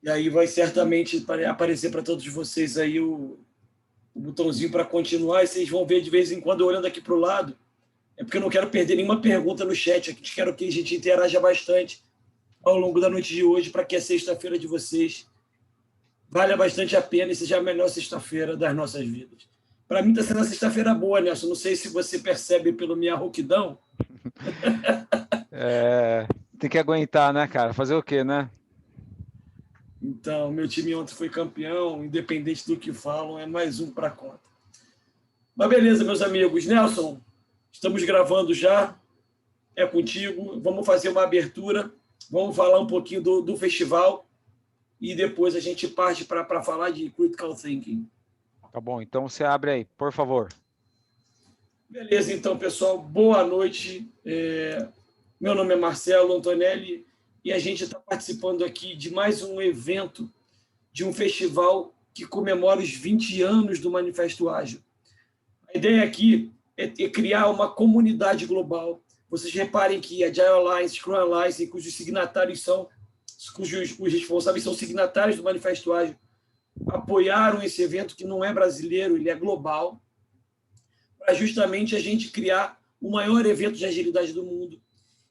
E aí vai certamente aparecer para todos vocês aí o botãozinho para continuar, e vocês vão ver de vez em quando olhando aqui para o lado. É porque eu não quero perder nenhuma pergunta no chat aqui, quero que a gente interaja bastante ao longo da noite de hoje, para que a sexta-feira de vocês valha bastante a pena e seja a melhor sexta-feira das nossas vidas. Para mim está sendo uma sexta-feira boa, Nelson. Não sei se você percebe pela minha rouquidão. Tem que aguentar, né, cara? Fazer o quê, né? Então, meu time ontem foi campeão, independente do que falam, é mais um para a conta. Mas beleza, meus amigos. Nelson, estamos gravando já. É contigo. Vamos fazer uma abertura. Vamos falar um pouquinho do festival e depois a gente parte para falar de Critical Thinking. Tá bom, então você abre aí, por favor. Beleza, então, pessoal. Boa noite. Meu nome é Marcelo Antonelli e a gente está participando aqui de mais um evento de um festival que comemora os 20 anos do Manifesto Ágil. A ideia aqui é criar uma comunidade global. Vocês reparem que a Agile Alliance, Scrum Alliance, cujos os responsáveis são signatários do Manifesto Ágil, apoiaram esse evento que não é brasileiro, ele é global, para justamente a gente criar o maior evento de agilidade do mundo.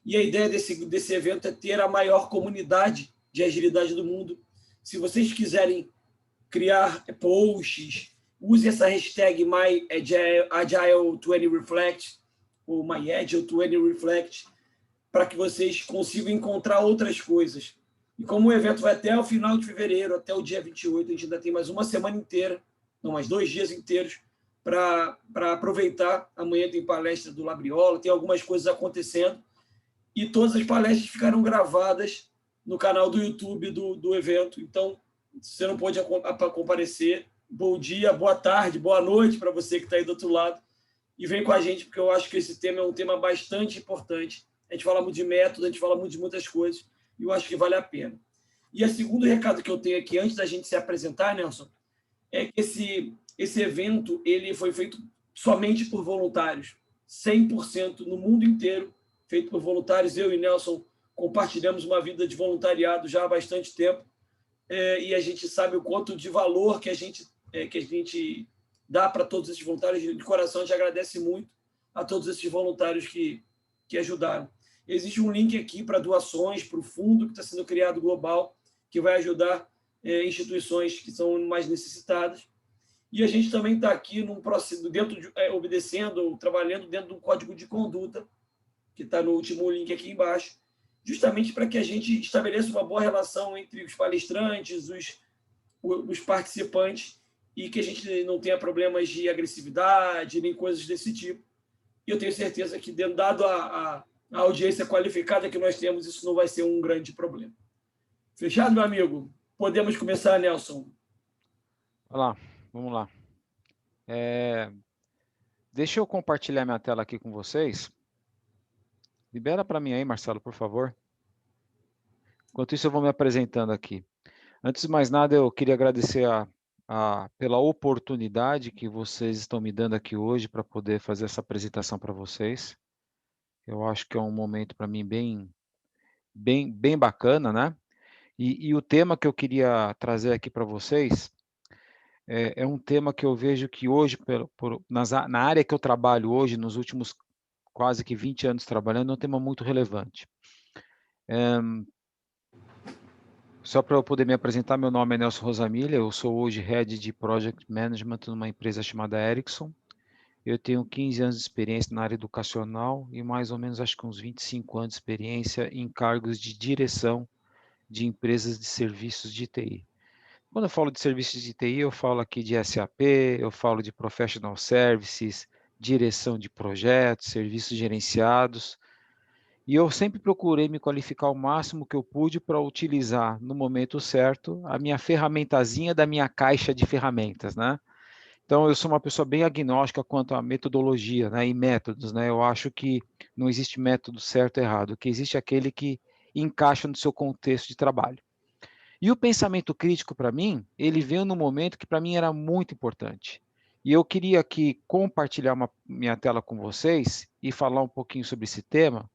E a ideia desse evento é ter a maior comunidade de agilidade do mundo. Se vocês quiserem criar posts, use essa hashtag MyAgile20Reflect ou MyAgile20Reflect para que vocês consigam encontrar outras coisas. E como o evento vai até o final de fevereiro, até o dia 28, a gente ainda tem mais uma semana inteira, não, mais 2 dias inteiros, para aproveitar. Amanhã tem palestra do Labriola, tem algumas coisas acontecendo, e todas as palestras ficaram gravadas no canal do YouTube do evento. Então, se você não pôde comparecer, bom dia, boa tarde, boa noite para você que está aí do outro lado. E vem com a gente, porque eu acho que esse tema é um tema bastante importante. A gente fala muito de método, a gente fala muito de muitas coisas, e eu acho que vale a pena. E o segundo recado que eu tenho aqui, antes da gente se apresentar, Nelson, é que esse evento ele foi feito somente por voluntários, 100% no mundo inteiro, feito por voluntários. Eu e Nelson compartilhamos uma vida de voluntariado já há bastante tempo, e a gente sabe o quanto de valor que a gente dá para todos esses voluntários. De coração, a gente agradece muito a todos esses voluntários que ajudaram. Existe um link aqui para doações, para o fundo que está sendo criado global, que vai ajudar instituições que são mais necessitadas. E a gente também está aqui obedecendo, trabalhando dentro de um código de conduta, que está no último link aqui embaixo, justamente para que a gente estabeleça uma boa relação entre os palestrantes, os participantes, e que a gente não tenha problemas de agressividade, nem coisas desse tipo. E eu tenho certeza que, dado a audiência qualificada que nós temos, isso não vai ser um grande problema. Fechado, meu amigo? Podemos começar, Nelson? Vamos lá. Deixa eu compartilhar minha tela aqui com vocês. Libera para mim aí, Marcelo, por favor. Enquanto isso, eu vou me apresentando aqui. Antes de mais nada, eu queria agradecer pela oportunidade que vocês estão me dando aqui hoje para poder fazer essa apresentação para vocês. Eu acho que é um momento para mim bem bacana, né? E o tema que eu queria trazer aqui para vocês é um tema que eu vejo que hoje, na área que eu trabalho hoje, nos últimos quase que 20 anos trabalhando, é um tema muito relevante. Só para eu poder me apresentar, meu nome é Nelson Rosamilha, eu sou hoje Head de Project Management numa empresa chamada Ericsson. Eu tenho 15 anos de experiência na área educacional e mais ou menos, acho que uns 25 anos de experiência em cargos de direção de empresas de serviços de TI. Quando eu falo de serviços de TI, eu falo aqui de SAP, eu falo de Professional Services, direção de projetos, serviços gerenciados. E eu sempre procurei me qualificar o máximo que eu pude para utilizar, no momento certo, a minha ferramentazinha da minha caixa de ferramentas, né? Então, eu sou uma pessoa bem agnóstica quanto à metodologia, né, e métodos, né? Eu acho que não existe método certo ou errado, que existe aquele que encaixa no seu contexto de trabalho. E o pensamento crítico, para mim, ele veio no momento que para mim era muito importante. E eu queria aqui compartilhar minha tela com vocês e falar um pouquinho sobre esse tema,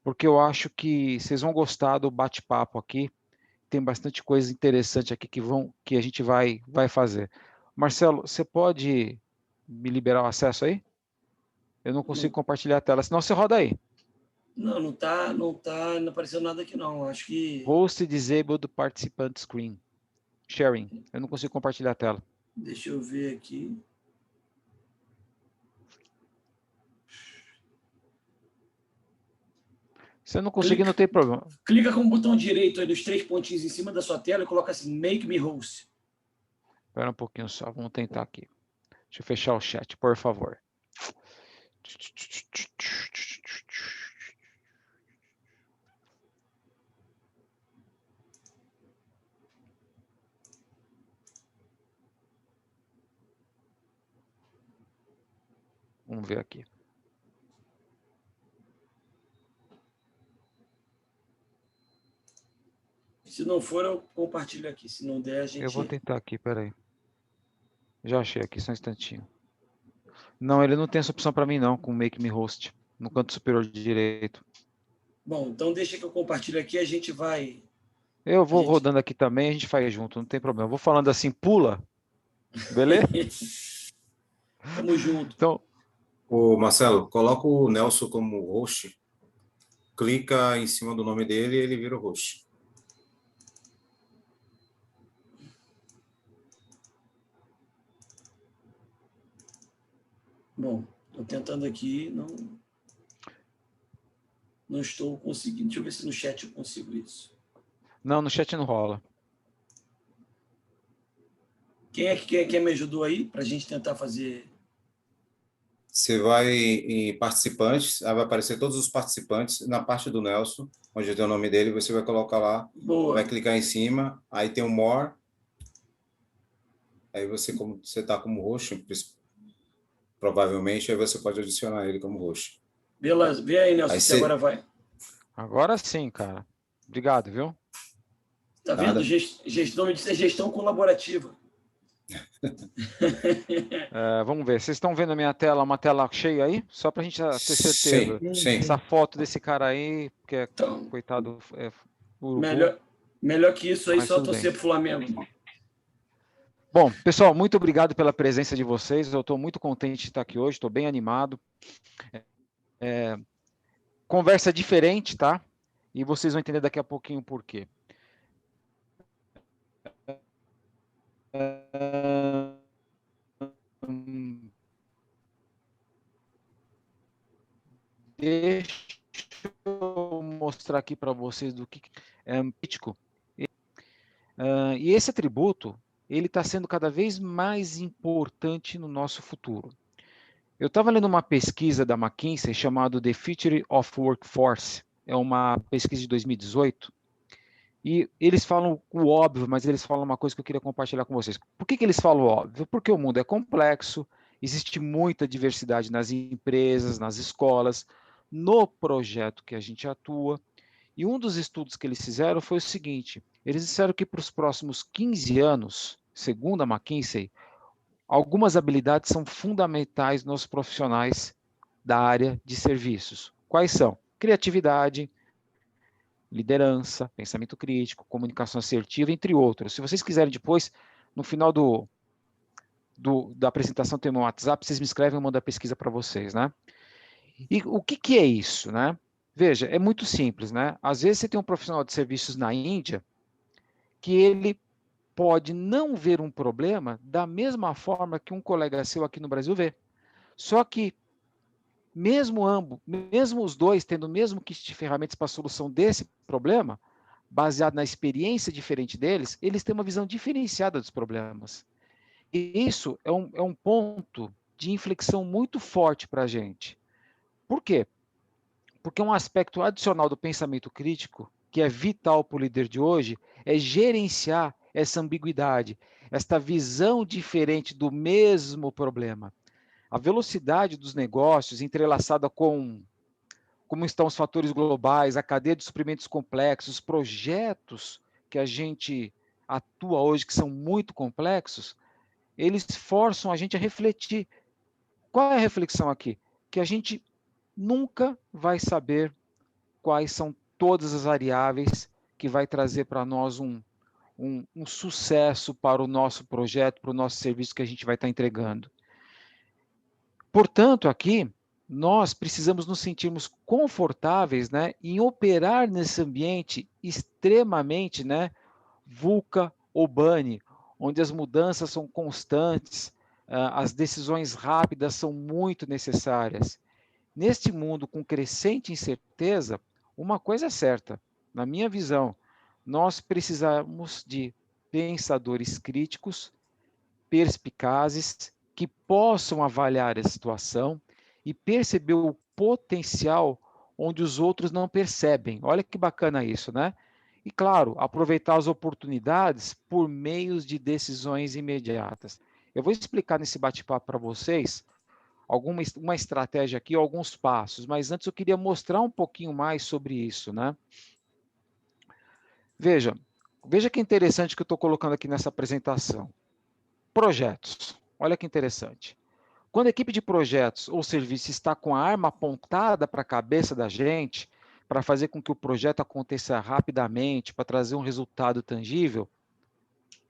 porque eu acho que vocês vão gostar do bate-papo aqui, tem bastante coisa interessante aqui que a gente vai fazer. Marcelo, você pode me liberar o acesso aí? Eu não consigo compartilhar a tela, senão você roda aí. Não tá aparecendo nada aqui não. Acho que Host Disabled Participant Screen. Sharing. Eu não consigo compartilhar a tela. deixa eu ver aqui. Se eu não conseguir, não tem problema. Clica com o botão direito aí dos 3 pontinhos em cima da sua tela e coloca assim, Make me host. Espera um pouquinho só, vamos tentar aqui. Deixa eu fechar o chat, por favor. Vamos ver aqui. Se não for, eu compartilho aqui. Se não der, a gente... Eu vou tentar aqui, peraí. Já achei aqui, só um instantinho. Não, ele não tem essa opção para mim não, com Make Me Host, no canto superior direito. Bom, então deixa que eu compartilho aqui, a gente vai... Eu vou rodando aqui também, a gente faz junto, não tem problema. Eu vou falando assim, pula, beleza? Tamo junto. Então, Ô, Marcelo, coloca o Nelson como host, clica em cima do nome dele e ele vira o host. Bom, estou tentando aqui, não estou conseguindo. Deixa eu ver se no chat eu consigo isso. Não, no chat não rola. Quem é que me ajudou aí para a gente tentar fazer? Você vai em participantes, aí vai aparecer todos os participantes. Na parte do Nelson, onde tem o nome dele, você vai colocar lá, Boa. vai clicar em cima, aí tem o More. Aí você, como você está como host, provavelmente, aí você pode adicionar ele como host. Beleza, vê aí, Nelson, se agora vai. Agora sim, cara. Obrigado, viu? Tá vendo? Gestão, é gestão colaborativa. Vamos ver, vocês estão vendo a minha tela, uma tela cheia aí? Só para a gente ter certeza. Sim. Essa foto desse cara aí, que é, então, coitado, melhor que isso aí, só torcer pro Flamengo. Bom, pessoal, muito obrigado pela presença de vocês. Eu estou muito contente de estar aqui hoje, estou bem animado. Conversa diferente, tá? E vocês vão entender daqui a pouquinho o porquê. Deixa eu mostrar aqui para vocês do que é crítico. E esse atributo, ele está sendo cada vez mais importante no nosso futuro. Eu estava lendo uma pesquisa da McKinsey chamada The Future of Workforce. É uma pesquisa de 2018. E eles falam o óbvio, mas eles falam uma coisa que eu queria compartilhar com vocês. Por que eles falam o óbvio? Porque o mundo é complexo, existe muita diversidade nas empresas, nas escolas, no projeto que a gente atua. E um dos estudos que eles fizeram foi o seguinte: eles disseram que para os próximos 15 anos, segundo a McKinsey, algumas habilidades são fundamentais nos profissionais da área de serviços. Quais são? Criatividade, liderança, pensamento crítico, comunicação assertiva, entre outros. Se vocês quiserem depois, no final da apresentação tem meu WhatsApp, vocês me escrevem e eu mando a pesquisa para vocês, né? E o que é isso, né? Veja, é muito simples, né? Às vezes você tem um profissional de serviços na Índia que ele pode não ver um problema da mesma forma que um colega seu aqui no Brasil vê. Só que mesmo os dois tendo o mesmo kit de ferramentas para a solução desse problema, baseado na experiência diferente deles, eles têm uma visão diferenciada dos problemas. E isso é um ponto de inflexão muito forte para a gente. Por quê? Porque um aspecto adicional do pensamento crítico, que é vital para o líder de hoje, é gerenciar essa ambiguidade, esta visão diferente do mesmo problema. A velocidade dos negócios entrelaçada com como estão os fatores globais, a cadeia de suprimentos complexos, os projetos que a gente atua hoje, que são muito complexos, eles forçam a gente a refletir. Qual é a reflexão aqui? Que a gente nunca vai saber quais são todas as variáveis que vai trazer para nós um sucesso para o nosso projeto, para o nosso serviço que a gente vai estar entregando. Portanto, aqui, nós precisamos nos sentirmos confortáveis, né, em operar nesse ambiente extremamente, né, VUCA ou BANI, onde as mudanças são constantes, as decisões rápidas são muito necessárias. Neste mundo com crescente incerteza, uma coisa é certa, na minha visão, nós precisamos de pensadores críticos, perspicazes, que possam avaliar a situação e perceber o potencial onde os outros não percebem. Olha que bacana isso, né? E, claro, aproveitar as oportunidades por meios de decisões imediatas. Eu vou explicar nesse bate-papo para vocês uma estratégia aqui, alguns passos, mas antes eu queria mostrar um pouquinho mais sobre isso, né? Veja que interessante que eu estou colocando aqui nessa apresentação. Projetos. Olha que interessante. Quando a equipe de projetos ou serviço está com a arma apontada para a cabeça da gente, para fazer com que o projeto aconteça rapidamente, para trazer um resultado tangível,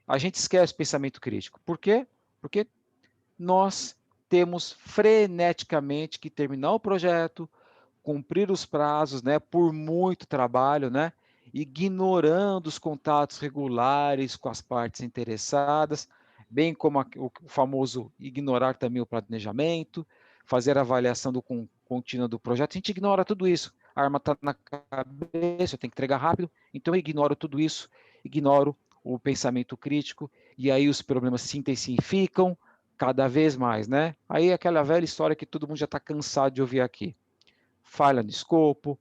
a gente esquece o pensamento crítico. Por quê? Porque nós temos freneticamente que terminar o projeto, cumprir os prazos, né, por muito trabalho, né, ignorando os contatos regulares com as partes interessadas, bem como o famoso ignorar também o planejamento, fazer a avaliação contínua do projeto. A gente ignora tudo isso. A arma está na cabeça, eu tenho que entregar rápido, então eu ignoro tudo isso, ignoro o pensamento crítico, e aí os problemas se intensificam cada vez mais, né? Aí aquela velha história que todo mundo já está cansado de ouvir aqui. Falha no escopo,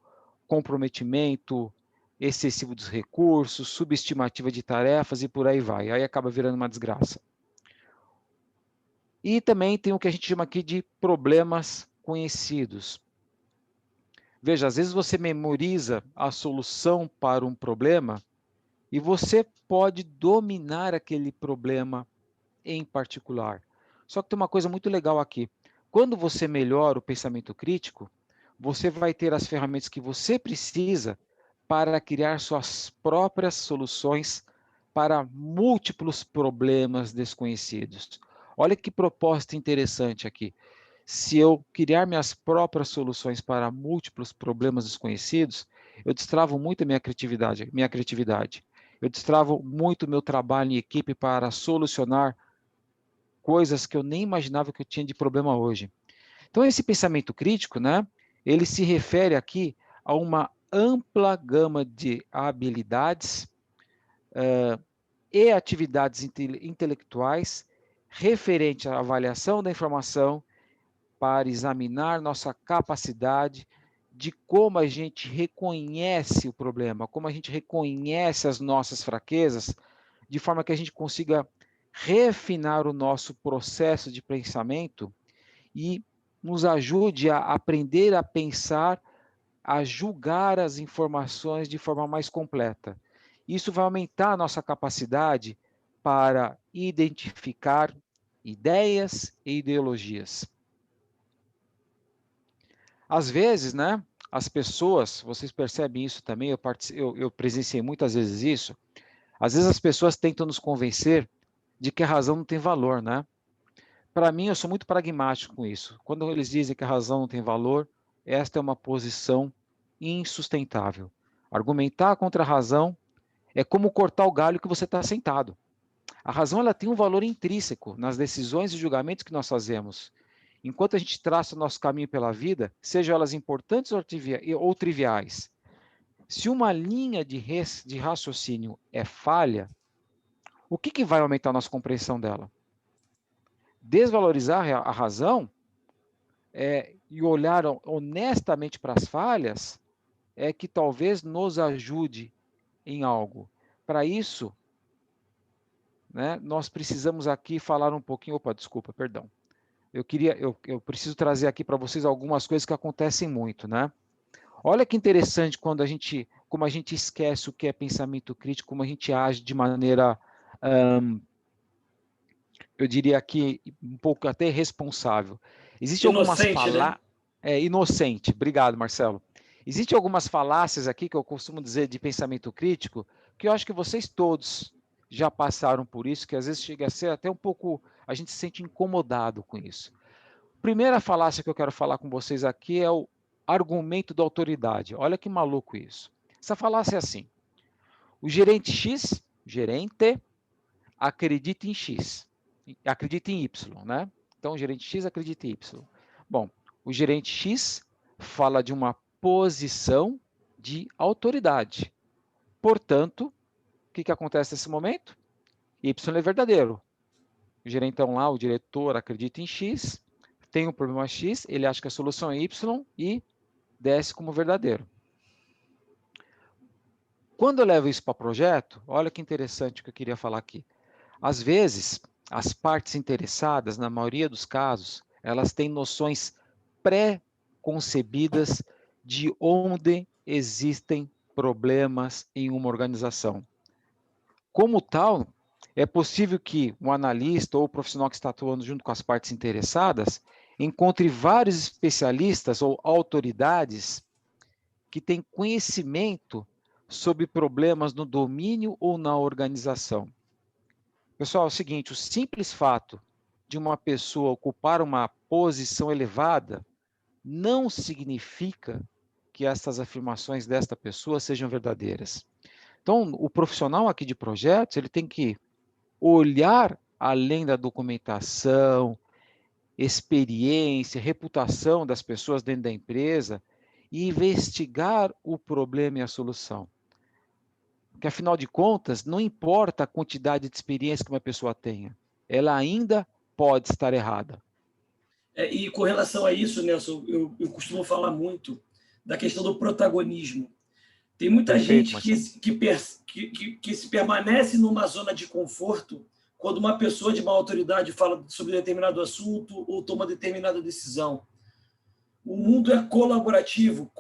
comprometimento excessivo dos recursos, subestimativa de tarefas e por aí vai. Aí acaba virando uma desgraça. E também tem o que a gente chama aqui de problemas conhecidos. Veja, às vezes você memoriza a solução para um problema e você pode dominar aquele problema em particular. Só que tem uma coisa muito legal aqui. Quando você melhora o pensamento crítico, você vai ter as ferramentas que você precisa para criar suas próprias soluções para múltiplos problemas desconhecidos. Olha que proposta interessante aqui. Se eu criar minhas próprias soluções para múltiplos problemas desconhecidos, eu destravo muito a minha criatividade. Eu destravo muito o meu trabalho em equipe para solucionar coisas que eu nem imaginava que eu tinha de problema hoje. Então, esse pensamento crítico, né, ele se refere aqui a uma ampla gama de habilidades e atividades intelectuais referente à avaliação da informação para examinar nossa capacidade de como a gente reconhece o problema, como a gente reconhece as nossas fraquezas, de forma que a gente consiga refinar o nosso processo de pensamento e nos ajude a aprender a pensar, a julgar as informações de forma mais completa. Isso vai aumentar a nossa capacidade para identificar ideias e ideologias. Às vezes, né, as pessoas, vocês percebem isso também, eu presenciei muitas vezes isso, às vezes as pessoas tentam nos convencer de que a razão não tem valor, né? Para mim, eu sou muito pragmático com isso. Quando eles dizem que a razão não tem valor, esta é uma posição insustentável. Argumentar contra a razão é como cortar o galho que você está sentado. A razão ela tem um valor intrínseco nas decisões e julgamentos que nós fazemos. Enquanto a gente traça o nosso caminho pela vida, sejam elas importantes ou triviais, se uma linha de raciocínio é falha, o que vai aumentar a nossa compreensão dela? Desvalorizar a razão e olhar honestamente para as falhas é que talvez nos ajude em algo. Para isso, né, nós precisamos aqui falar um pouquinho... Opa, desculpa, perdão. Eu preciso trazer aqui para vocês algumas coisas que acontecem muito, né? Olha que interessante como a gente esquece o que é pensamento crítico, como a gente age de maneira, eu diria aqui, um pouco até irresponsável. Existem algumas palavras... Inocente, obrigado, Marcelo. Existem algumas falácias aqui que eu costumo dizer de pensamento crítico, que eu acho que vocês todos já passaram por isso, que às vezes chega a ser até um pouco, a gente se sente incomodado com isso. Primeira falácia que eu quero falar com vocês aqui é o argumento da autoridade. Olha que maluco isso. Essa falácia é assim: o gerente X, gerente, acredita em X, acredita em Y, né? Então, o gerente X acredita em Y. Bom, o gerente X fala de uma posição de autoridade. Portanto, o que acontece nesse momento? Y é verdadeiro. O gerentão lá, o diretor, acredita em X, tem um problema X, ele acha que a solução é Y e desce como verdadeiro. Quando eu levo isso para projeto, olha que interessante o que eu queria falar aqui. Às vezes, as partes interessadas, na maioria dos casos, elas têm noções pré-concebidas de onde existem problemas em uma organização. Como tal, é possível que um analista ou o profissional que está atuando junto com as partes interessadas encontre vários especialistas ou autoridades que têm conhecimento sobre problemas no domínio ou na organização. Pessoal, é o seguinte, o simples fato de uma pessoa ocupar uma posição elevada não significa que essas afirmações desta pessoa sejam verdadeiras. Então, o profissional aqui de projetos, ele tem que olhar além da documentação, experiência, reputação das pessoas dentro da empresa e investigar o problema e a solução. Porque, afinal de contas, não importa a quantidade de experiência que uma pessoa tenha, ela ainda pode estar errada. E com relação a isso, Nelson, eu costumo falar muito da questão do protagonismo. Tem muita Perfeito, gente que se permanece numa zona de conforto quando uma pessoa de uma autoridade fala sobre determinado assunto ou toma determinada decisão. O mundo é colaborativo,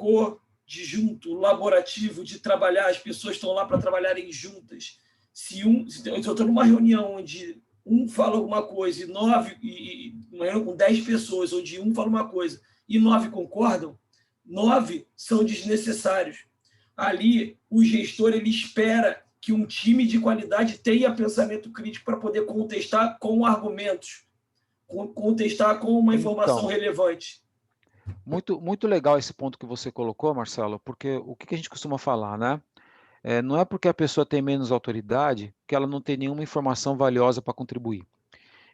de laborativo, de trabalhar, as pessoas estão lá para trabalharem juntas. Se eu estou numa reunião onde um fala alguma coisa com 10 pessoas, onde um fala uma coisa e 9 concordam, 9 são desnecessários. Ali, o gestor ele espera que um time de qualidade tenha pensamento crítico para poder contestar com argumentos, contestar com uma informação relevante. Muito legal esse ponto que você colocou, Marcelo, porque o que a gente costuma falar, né? Não é porque a pessoa tem menos autoridade que ela não tem nenhuma informação valiosa para contribuir.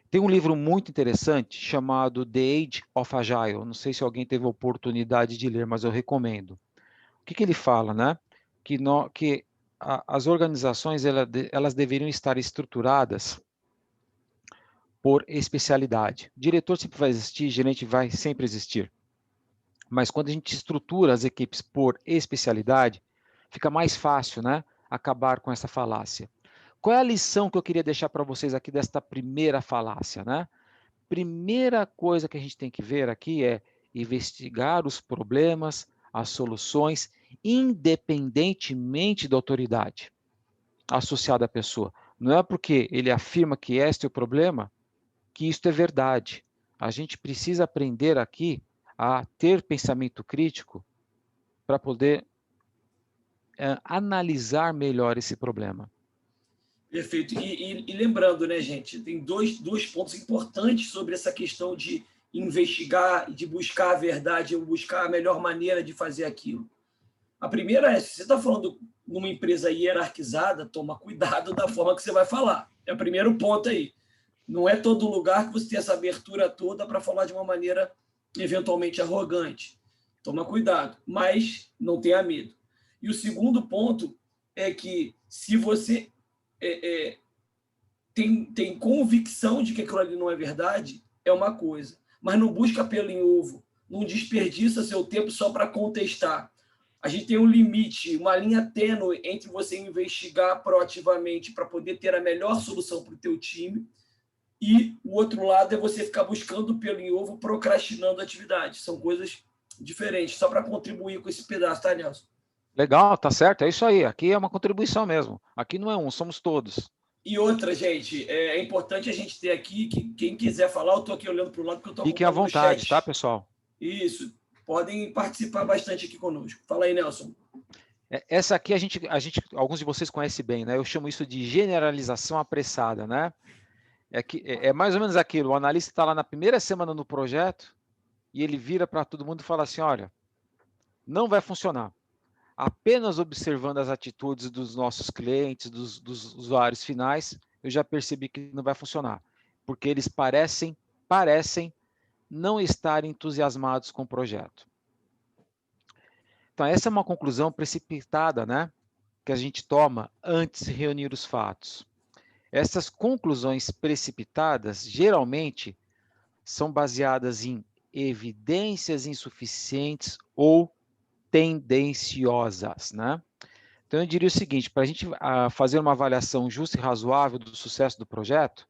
Tem um livro muito interessante chamado The Age of Agile. Não sei se alguém teve a oportunidade de ler, mas eu recomendo. O que ele fala, né? Que as organizações elas deveriam estar estruturadas por especialidade. Diretor sempre vai existir, gerente vai sempre existir. Mas quando a gente estrutura as equipes por especialidade, fica mais fácil, né, acabar com essa falácia. Qual é a lição que eu queria deixar para vocês aqui desta primeira falácia, né? Primeira coisa que a gente tem que ver aqui é investigar os problemas, as soluções, independentemente da autoridade associada à pessoa. Não é porque ele afirma que este é o problema que isto é verdade. A gente precisa aprender aqui a ter pensamento crítico para poder analisar melhor esse problema. Perfeito. E lembrando, né, gente, tem dois pontos importantes sobre essa questão de investigar, de buscar a verdade, ou buscar a melhor maneira de fazer aquilo. A primeira é, se você está falando numa empresa hierarquizada, toma cuidado da forma que você vai falar. É o primeiro ponto aí. Não é todo lugar que você tem essa abertura toda para falar de uma maneira eventualmente arrogante. Toma cuidado, mas não tenha medo. E o segundo ponto é que se você tem convicção de que aquilo ali não é verdade, é uma coisa. Mas não busca pelo em ovo, não desperdiça seu tempo só para contestar. A gente tem um limite, uma linha tênue entre você investigar proativamente para poder ter a melhor solução para o teu time e o outro lado é você ficar buscando pelo em ovo, procrastinando a atividade. São coisas diferentes, só para contribuir com esse pedaço, tá, Nelson? Legal, tá certo, é isso aí. Aqui é uma contribuição mesmo. Aqui não é um, somos todos. E outra, gente, é importante a gente ter aqui, que quem quiser falar, eu estou aqui olhando para o lado porque eu estou Fiquem à vontade, tá, pessoal? Isso. podem participar bastante aqui conosco. Fala aí, Nelson. Essa aqui alguns de vocês conhecem bem, né? Eu chamo isso de generalização apressada, né? É mais ou menos aquilo, o analista está lá na primeira semana no projeto e ele vira para todo mundo e fala assim, olha, não vai funcionar. Apenas observando as atitudes dos nossos clientes, dos usuários finais, eu já percebi que não vai funcionar, porque eles parecem não estar entusiasmados com o projeto. Então, essa é uma conclusão precipitada, né, que a gente toma antes de reunir os fatos. Essas conclusões precipitadas, geralmente, são baseadas em evidências insuficientes ou tendenciosas, né? Então, eu diria o seguinte, para a gente fazer uma avaliação justa e razoável do sucesso do projeto,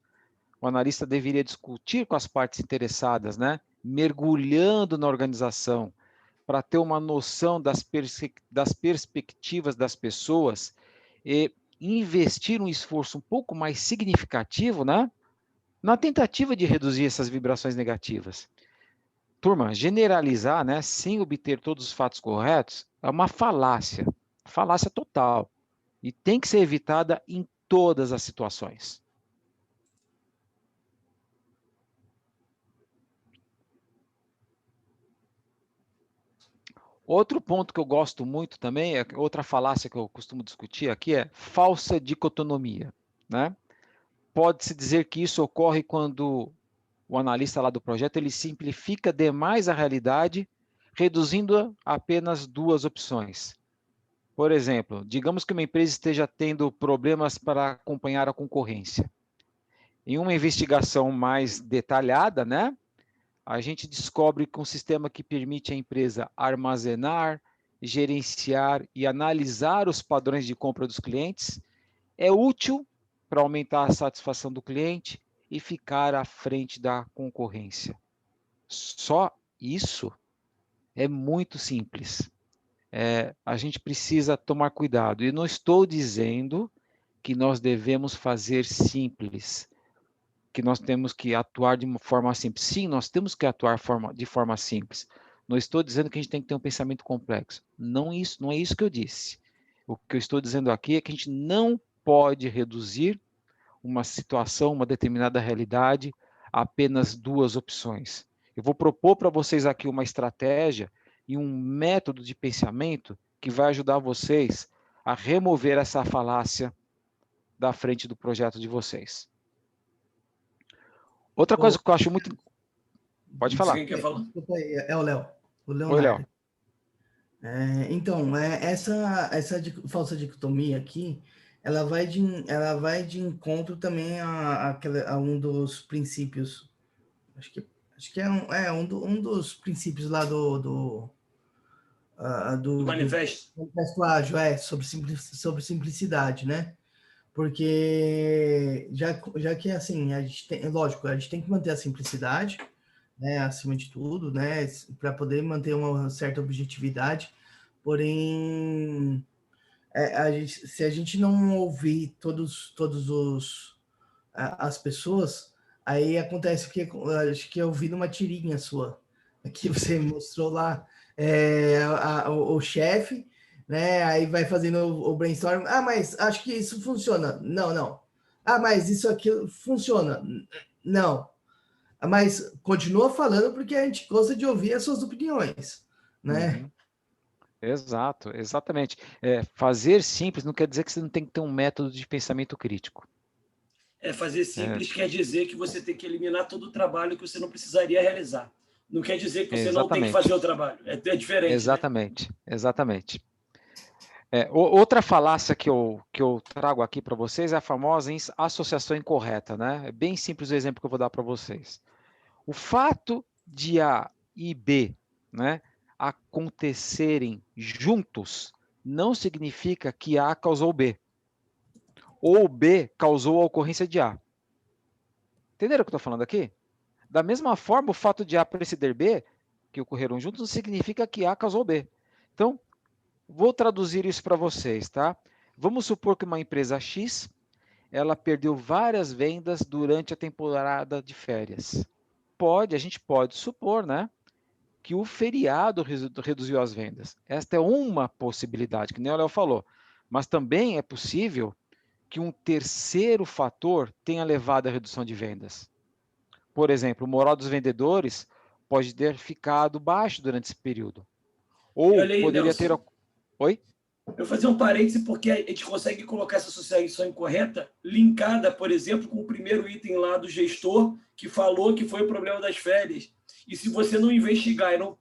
o analista deveria discutir com as partes interessadas, né? Mergulhando na organização, para ter uma noção das perspectivas das pessoas e investir um esforço um pouco mais significativo, né? Na tentativa de reduzir essas vibrações negativas. Turma, generalizar, né, sem obter todos os fatos corretos, é uma falácia total, e tem que ser evitada em todas as situações. Outro ponto que eu gosto muito também, outra falácia que eu costumo discutir aqui é falsa dicotomia, né? Pode-se dizer que isso ocorre quando o analista lá do projeto ele simplifica demais a realidade, reduzindo-a a apenas duas opções. Por exemplo, digamos que uma empresa esteja tendo problemas para acompanhar a concorrência. Em uma investigação mais detalhada, né, a gente descobre que um sistema que permite à empresa armazenar, gerenciar e analisar os padrões de compra dos clientes é útil para aumentar a satisfação do cliente e ficar à frente da concorrência. Só isso é muito simples. A gente precisa tomar cuidado. E não estou dizendo que nós devemos fazer simples, que nós temos que atuar de uma forma simples. Sim, nós temos que atuar de forma simples. Não estou dizendo que a gente tem que ter um pensamento complexo. Não é isso que eu disse. O que eu estou dizendo aqui é que a gente não pode reduzir uma situação, uma determinada realidade, a apenas duas opções. Eu vou propor para vocês aqui uma estratégia e um método de pensamento que vai ajudar vocês a remover essa falácia da frente do projeto de vocês. Outra coisa que eu acho muito... Pode falar. Quem quer falar? Desculpa aí, é o Léo. O Leonardo. Oi, Léo. Então, essa falsa dicotomia aqui, ela vai de encontro também a um dos princípios, acho que é um dos princípios lá do manifesto. Manifesto Ágil, sobre simplicidade, né? Porque já que assim, lógico, a gente tem que manter a simplicidade, né, acima de tudo, né, para poder manter uma certa objetividade. Porém, se a gente não ouvir todos as pessoas, aí acontece que acho que eu vi numa tirinha sua, que você mostrou lá, o chefe, né, aí vai fazendo o brainstorm, mas acho que isso funciona. Não. Mas isso aqui funciona. Não. Mas continua falando porque a gente gosta de ouvir as suas opiniões, né? Uhum. Exato, exatamente. Fazer simples não quer dizer que você não tem que ter um método de pensamento crítico. Fazer simples quer dizer que você tem que eliminar todo o trabalho que você não precisaria realizar. Não quer dizer que você não tem que fazer o trabalho. É diferente. Exatamente, né? Exatamente. Outra falácia que eu trago aqui para vocês é a famosa associação incorreta, né? É bem simples o exemplo que eu vou dar para vocês. O fato de A e B, né, acontecerem juntos não significa que A causou B, ou B causou a ocorrência de A. Entenderam o que eu estou falando aqui? Da mesma forma, o fato de A preceder B, que ocorreram juntos, não significa que A causou B. Então, vou traduzir isso para vocês, tá? Vamos supor que uma empresa X, ela perdeu várias vendas durante a temporada de férias. A gente pode supor, né, que o feriado reduziu as vendas. Esta é uma possibilidade, que nem o Léo falou. Mas também é possível que um terceiro fator tenha levado à redução de vendas. Por exemplo, o moral dos vendedores pode ter ficado baixo durante esse período. E Ou olha aí, poderia ter... Nelson, Oi? eu vou fazer um parêntese porque a gente consegue colocar essa associação incorreta linkada, por exemplo, com o primeiro item lá do gestor que falou que foi o problema das férias. E se você não investigar e não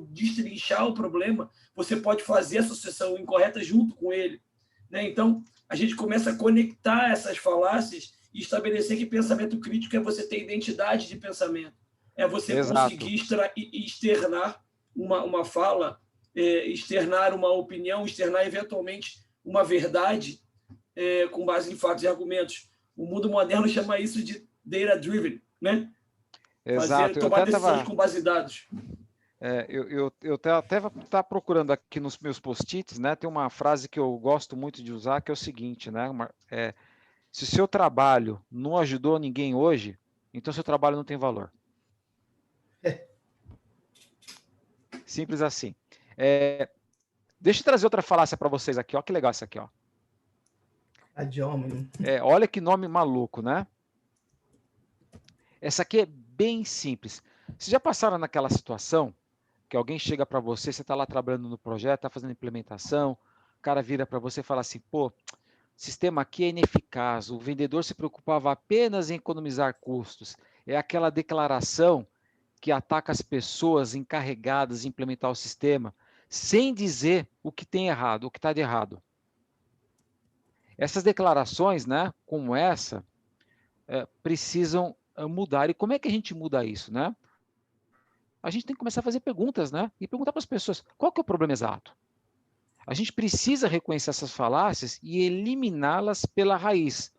destrinchar o problema, você pode fazer a associação incorreta junto com ele, né? Então, a gente começa a conectar essas falácias e estabelecer que pensamento crítico é você ter identidade de pensamento. É você Exato. conseguir externar uma fala, externar uma opinião, externar eventualmente uma verdade com base em fatos e argumentos. O mundo moderno chama isso de data-driven, né? Exato. Tomar decisões com base em dados. Eu até vou estar procurando aqui nos meus post-its, né? Tem uma frase que eu gosto muito de usar, que é o seguinte, né? Se o seu trabalho não ajudou ninguém hoje, então seu trabalho não tem valor. Simples assim. Deixa eu trazer outra falácia para vocês aqui, ó. Que legal isso aqui, ó. Olha que nome maluco, né? Essa aqui é bem simples. Vocês já passaram naquela situação que alguém chega para você, você está lá trabalhando no projeto, está fazendo implementação, o cara vira para você e fala assim, pô, o sistema aqui é ineficaz, o vendedor se preocupava apenas em economizar custos. É aquela declaração que ataca as pessoas encarregadas de implementar o sistema, sem dizer o que tem errado, o que está de errado. Essas declarações, né, como essa, precisam mudar. E como é que a gente muda isso, né? A gente tem que começar a fazer perguntas, né? E perguntar para as pessoas, qual que é o problema exato? A gente precisa reconhecer essas falácias e eliminá-las pela raiz,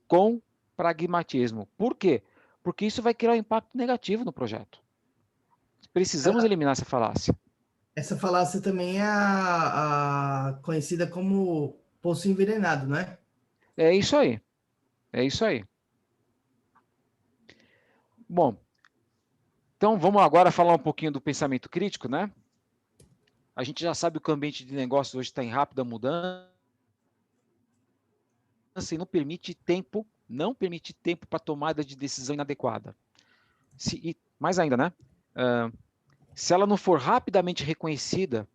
com pragmatismo. Por quê? Porque isso vai criar um impacto negativo no projeto. Precisamos eliminar essa falácia. Essa falácia também é a conhecida como poço envenenado, não é? É isso aí. É isso aí. Bom, então vamos agora falar um pouquinho do pensamento crítico, né? A gente já sabe que o ambiente de negócios hoje está em rápida mudança e não permite tempo para tomada de decisão inadequada. Mais ainda, né? Se ela não for rapidamente reconhecida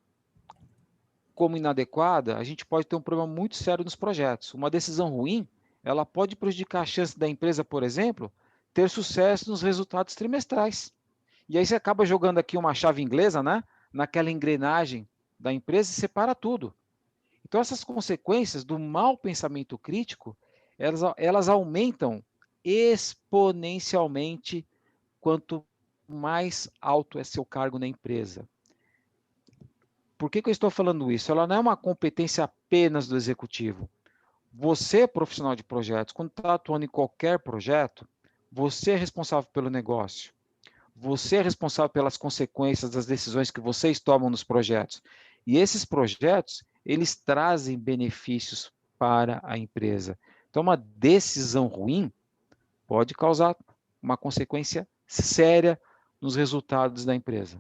como inadequada, a gente pode ter um problema muito sério nos projetos. Uma decisão ruim, ela pode prejudicar a chance da empresa, por exemplo, ter sucesso nos resultados trimestrais. E aí você acaba jogando aqui uma chave inglesa, né? Naquela engrenagem da empresa e separa tudo. Então, essas consequências do mau pensamento crítico, elas aumentam exponencialmente quanto mais alto é seu cargo na empresa. Por que eu estou falando isso? Ela não é uma competência apenas do executivo. Você, profissional de projetos, quando está atuando em qualquer projeto, você é responsável pelo negócio. Você é responsável pelas consequências das decisões que vocês tomam nos projetos. E esses projetos, eles trazem benefícios para a empresa. Então, uma decisão ruim pode causar uma consequência séria nos resultados da empresa.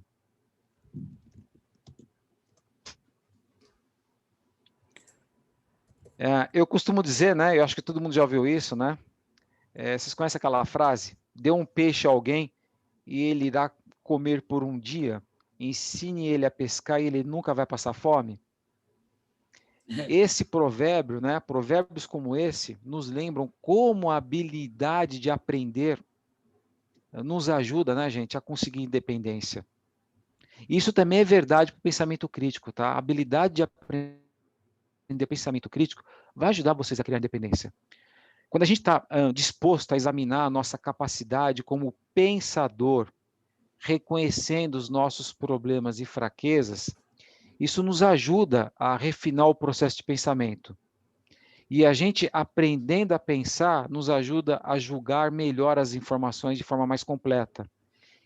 Eu costumo dizer, né? Eu acho que todo mundo já ouviu isso, né? Vocês conhecem aquela frase? Dê um peixe a alguém e ele irá comer por um dia. Ensine ele a pescar e ele nunca vai passar fome. Esse provérbio, né? Provérbios como esse, nos lembram como a habilidade de aprender nos ajuda, né, gente, a conseguir independência. Isso também é verdade para o pensamento crítico, tá? A habilidade de aprender pensamento crítico vai ajudar vocês a criar independência. Quando a gente está disposto a examinar a nossa capacidade como pensador, reconhecendo os nossos problemas e fraquezas, isso nos ajuda a refinar o processo de pensamento. E a gente aprendendo a pensar nos ajuda a julgar melhor as informações de forma mais completa.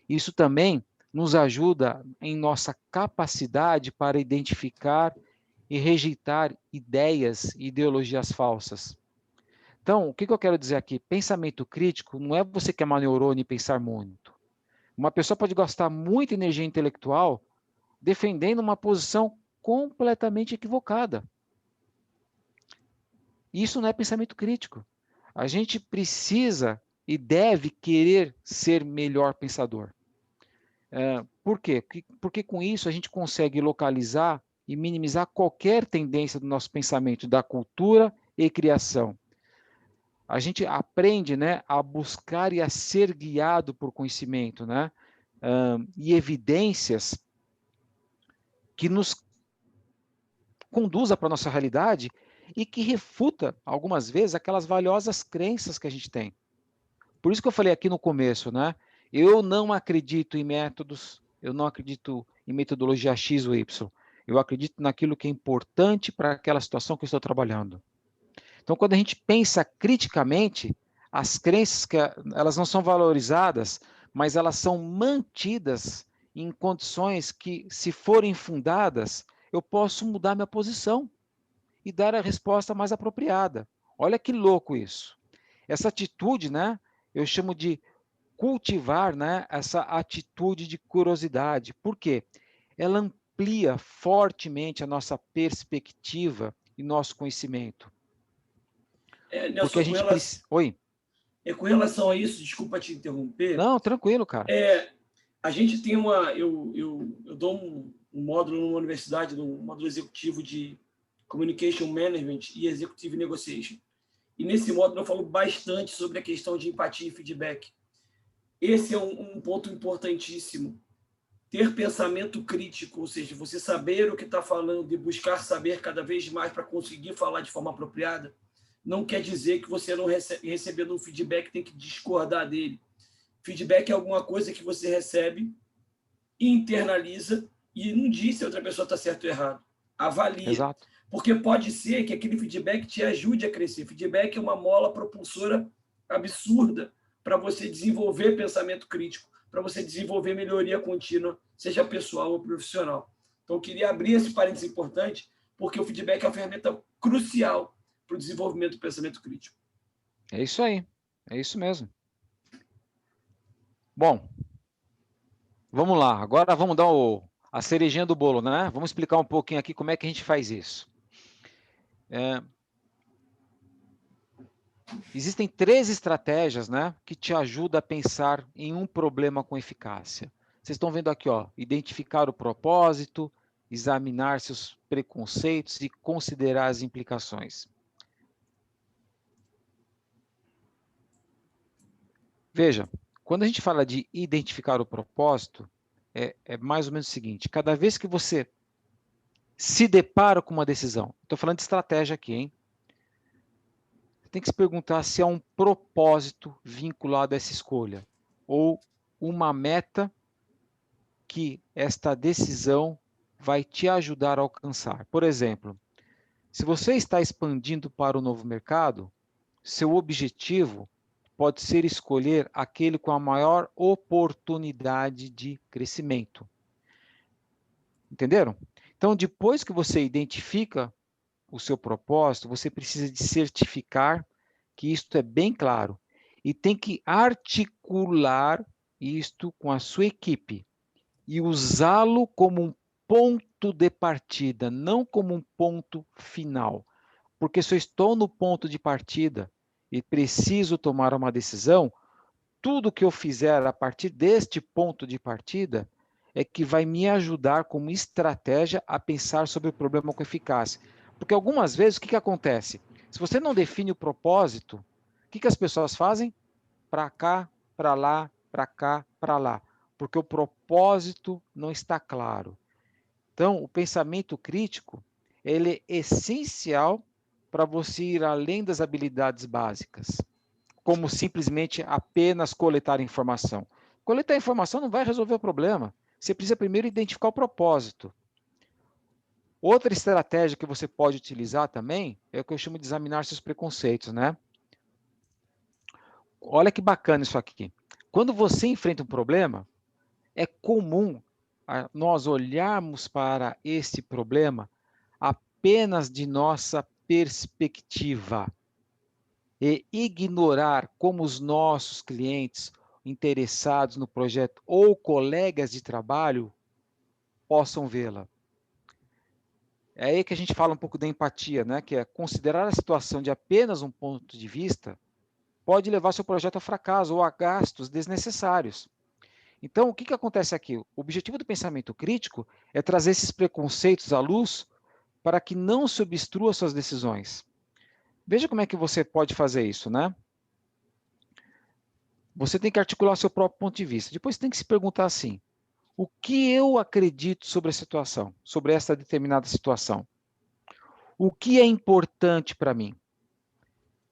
Isso também nos ajuda em nossa capacidade para identificar e rejeitar ideias e ideologias falsas. Então, o que eu quero dizer aqui? Pensamento crítico não é você que é uma neurônio e pensar muito. Uma pessoa pode gastar muita energia intelectual defendendo uma posição completamente equivocada. Isso não é pensamento crítico. A gente precisa e deve querer ser melhor pensador. Por quê? Porque com isso a gente consegue localizar e minimizar qualquer tendência do nosso pensamento, da cultura e criação. A gente aprende, né, a buscar e a ser guiado por conhecimento, né, e evidências que nos conduza para a nossa realidade e que refuta, algumas vezes, aquelas valiosas crenças que a gente tem. Por isso que eu falei aqui no começo, né? Eu não acredito em métodos, eu não acredito em metodologia X ou Y. Eu acredito naquilo que é importante para aquela situação que eu estou trabalhando. Então, quando a gente pensa criticamente, as crenças, elas não são valorizadas, mas elas são mantidas em condições que, se forem fundadas, eu posso mudar minha posição e dar a resposta mais apropriada. Olha que louco isso. Essa atitude, né, eu chamo de cultivar, né, essa atitude de curiosidade. Por quê? Ela amplia fortemente a nossa perspectiva e nosso conhecimento. Nelson, Porque a gente precisa... Oi? Com relação a isso, desculpa te interromper. Não, tranquilo, cara. A gente tem uma... Eu dou um módulo numa universidade, um módulo executivo de Communication Management e Executive Negotiation. E nesse módulo eu falo bastante sobre a questão de empatia e feedback. Esse é um ponto importantíssimo. Ter pensamento crítico, ou seja, você saber o que está falando e buscar saber cada vez mais para conseguir falar de forma apropriada, não quer dizer que você não recebendo um feedback tem que discordar dele. Feedback é alguma coisa que você recebe, internaliza e não diz se a outra pessoa está certo ou errado. Avalia. Exato. Porque pode ser que aquele feedback te ajude a crescer. Feedback é uma mola propulsora absurda para você desenvolver pensamento crítico, para você desenvolver melhoria contínua, seja pessoal ou profissional. Então, eu queria abrir esse parênteses importante, porque o feedback é uma ferramenta crucial para o desenvolvimento do pensamento crítico. É isso aí. É isso mesmo. Bom, vamos lá. Agora vamos dar a cerejinha do bolo, né? Vamos explicar um pouquinho aqui como é que a gente faz isso. Existem 3 estratégias, né, que te ajudam a pensar em um problema com eficácia. Vocês estão vendo aqui, ó, identificar o propósito, examinar seus preconceitos e considerar as implicações. Veja, quando a gente fala de identificar o propósito, é mais ou menos o seguinte: cada vez que você se depara com uma decisão, estou falando de estratégia aqui, hein? Tem que se perguntar se há um propósito vinculado a essa escolha ou uma meta que esta decisão vai te ajudar a alcançar. Por exemplo, se você está expandindo para o novo mercado, seu objetivo pode ser escolher aquele com a maior oportunidade de crescimento. Entenderam? Então, depois que você identifica o seu propósito, você precisa de certificar que isto é bem claro e tem que articular isto com a sua equipe e usá-lo como um ponto de partida, não como um ponto final. Porque se eu estou no ponto de partida e preciso tomar uma decisão, tudo que eu fizer a partir deste ponto de partida é que vai me ajudar como estratégia a pensar sobre o problema com eficácia. Porque algumas vezes o que acontece? Se você não define o propósito, o que as pessoas fazem? Para cá, para lá, para cá, para lá. Porque o propósito não está claro. Então, o pensamento crítico, ele é essencial para você ir além das habilidades básicas, como simplesmente apenas coletar informação. Coletar informação não vai resolver o problema. Você precisa primeiro identificar o propósito. Outra estratégia que você pode utilizar também é o que eu chamo de examinar seus preconceitos, né? Olha que bacana isso aqui. Quando você enfrenta um problema, é comum nós olharmos para esse problema apenas de nossa perspectiva e ignorar como os nossos clientes, interessados no projeto ou colegas de trabalho possam vê-la. É aí que a gente fala um pouco da empatia, né? Que é considerar a situação de apenas um ponto de vista pode levar seu projeto a fracasso ou a gastos desnecessários. Então, o que acontece aqui? O objetivo do pensamento crítico é trazer esses preconceitos à luz para que não se obstrua suas decisões. Veja como é que você pode fazer isso, né? Você tem que articular seu próprio ponto de vista. Depois tem que se perguntar assim: o que eu acredito sobre a situação, sobre essa determinada situação? O que é importante para mim?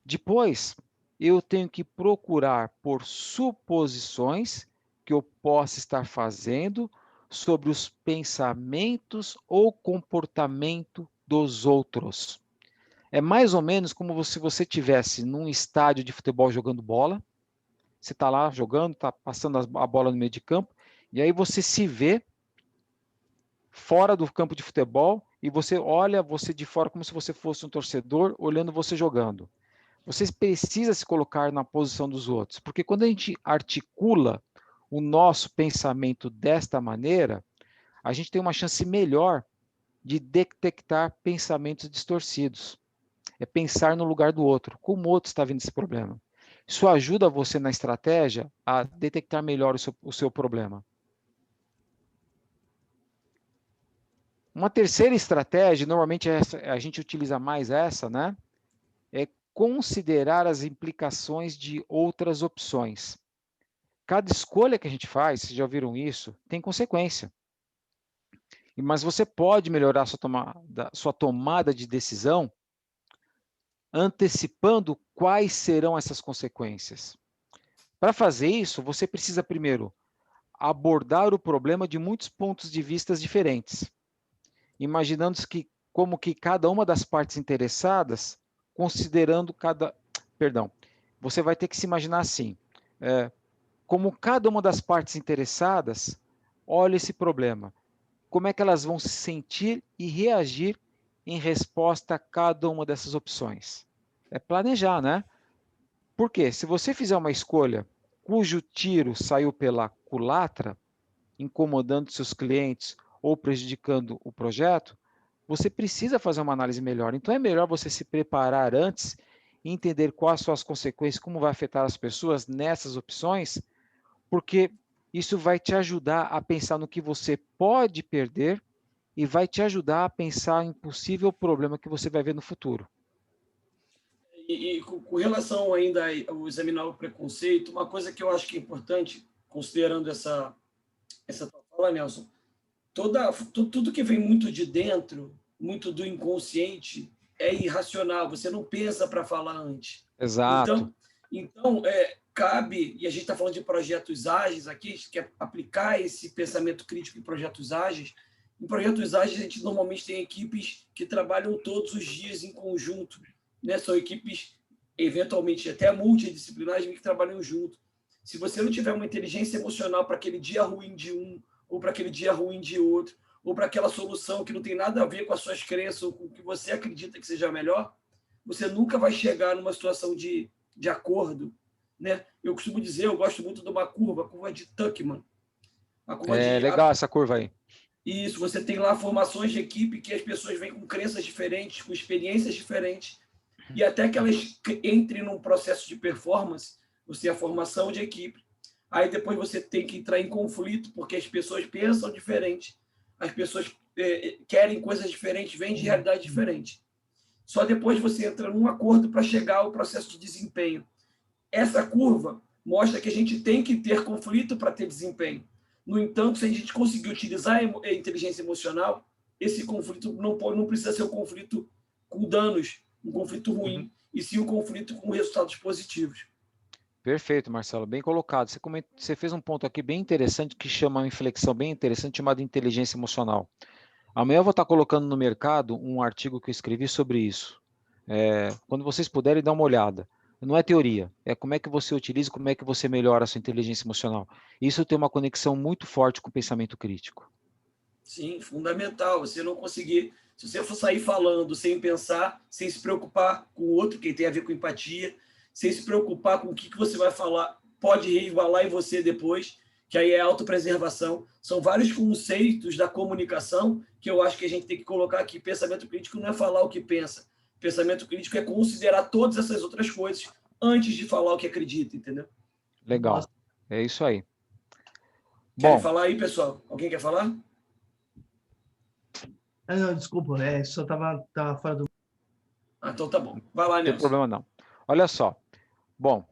Depois, eu tenho que procurar por suposições que eu possa estar fazendo sobre os pensamentos ou comportamento dos outros. É mais ou menos como se você estivesse num estádio de futebol jogando bola, você está lá jogando, está passando a bola no meio de campo, e aí você se vê fora do campo de futebol e você olha você de fora como se você fosse um torcedor olhando você jogando. Você precisa se colocar na posição dos outros, porque quando a gente articula o nosso pensamento desta maneira, a gente tem uma chance melhor de detectar pensamentos distorcidos. É pensar no lugar do outro, como o outro está vendo esse problema. Isso ajuda você na estratégia a detectar melhor o seu problema. Uma terceira estratégia, normalmente a gente utiliza mais essa, né? É considerar as implicações de outras opções. Cada escolha que a gente faz, vocês já ouviram isso, tem consequência. Mas você pode melhorar sua tomada de decisão antecipando quais serão essas consequências. Para fazer isso, você precisa primeiro abordar o problema de muitos pontos de vista diferentes, imaginando que como que cada uma das partes interessadas, você vai ter que se imaginar assim, como cada uma das partes interessadas olha esse problema, como é que elas vão se sentir e reagir em resposta a cada uma dessas opções. É planejar, né? Porque se você fizer uma escolha cujo tiro saiu pela culatra, incomodando seus clientes ou prejudicando o projeto, você precisa fazer uma análise melhor. Então é melhor você se preparar antes e entender quais são as consequências, como vai afetar as pessoas nessas opções, porque isso vai te ajudar a pensar no que você pode perder e vai te ajudar a pensar em possível problema que você vai ver no futuro. E com relação ainda ao examinar o preconceito, uma coisa que eu acho que é importante, considerando essa tua fala, Nelson, tudo que vem muito de dentro, muito do inconsciente, é irracional. Você não pensa para falar antes. Exato. Então cabe, e a gente está falando de projetos ágeis aqui, a gente quer aplicar esse pensamento crítico em projetos ágeis. Em projetos ágeis, a gente normalmente tem equipes que trabalham todos os dias em conjunto, né? São equipes, eventualmente, até multidisciplinares, que trabalham junto. Se você não tiver uma inteligência emocional para aquele dia ruim de um, ou para aquele dia ruim de outro, ou para aquela solução que não tem nada a ver com as suas crenças ou com o que você acredita que seja melhor, você nunca vai chegar numa situação de acordo, né? Eu costumo dizer, eu gosto muito de uma curva, a curva de Tuckman. Legal essa curva aí. Isso, você tem lá formações de equipe que as pessoas vêm com crenças diferentes, com experiências diferentes, e até que elas entrem num processo de performance, você a formação de equipe, aí depois você tem que entrar em conflito, porque as pessoas pensam diferente, as pessoas querem coisas diferentes, vêm de realidade diferente. Só depois você entra num acordo para chegar ao processo de desempenho. Essa curva mostra que a gente tem que ter conflito para ter desempenho. No entanto, se a gente conseguir utilizar a inteligência emocional, esse conflito não precisa ser um conflito com danos, um conflito ruim, e sim um conflito com resultados positivos. Perfeito, Marcelo, bem colocado. Você fez um ponto aqui bem interessante que chama uma inflexão bem interessante chamada inteligência emocional. Amanhã eu vou estar colocando no mercado um artigo que eu escrevi sobre isso. Quando vocês puderem, dar uma olhada. Não é teoria, é como é que você utiliza, como é que você melhora a sua inteligência emocional. Isso tem uma conexão muito forte com o pensamento crítico. Sim, fundamental. Você não conseguir, se você for sair falando sem pensar, sem se preocupar com o outro, que tem a ver com empatia, sem se preocupar com o que você vai falar pode resvalar em você depois, que aí é autopreservação. São vários conceitos da comunicação que eu acho que a gente tem que colocar aqui. Pensamento crítico não é falar o que pensa. Pensamento crítico é considerar todas essas outras coisas antes de falar o que acredita, entendeu? Legal. É isso aí. Querem Bom, falar aí, pessoal? Alguém quer falar? Não, desculpa, só tava fora do... Então tá bom. Vai lá, não tem Nelson. problema não. Olha só. Bom,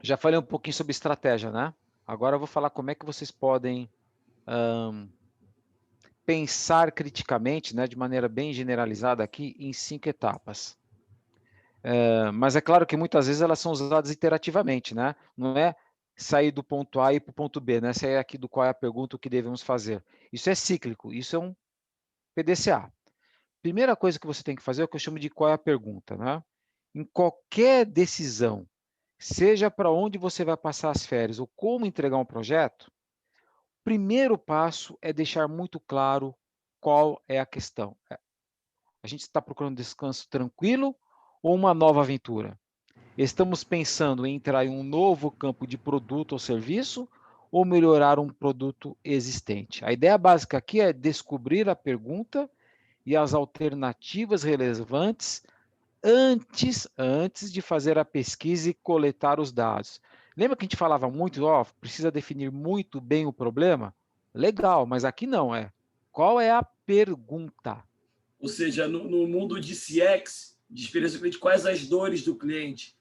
já falei um pouquinho sobre estratégia, né? Agora eu vou falar como é que vocês podem pensar criticamente, né, de maneira bem generalizada aqui, em 5 etapas. Mas é claro que muitas vezes elas são usadas iterativamente, né? Não é sair do ponto A e ir para o ponto B, né? Sair aqui do qual é a pergunta, o que devemos fazer. Isso é cíclico, isso é um PDCA. Primeira coisa que você tem que fazer é o que eu chamo de qual é a pergunta, né? Em qualquer decisão, seja para onde você vai passar as férias ou como entregar um projeto, o primeiro passo é deixar muito claro qual é a questão. A gente está procurando descanso tranquilo ou uma nova aventura? Estamos pensando em entrar em um novo campo de produto ou serviço ou melhorar um produto existente? A ideia básica aqui é descobrir a pergunta e as alternativas relevantes antes de fazer a pesquisa e coletar os dados. Lembra que a gente falava muito, precisa definir muito bem o problema? Legal, mas aqui não é. Qual é a pergunta? Ou seja, no mundo de CX, de experiência do cliente, quais as dores do cliente?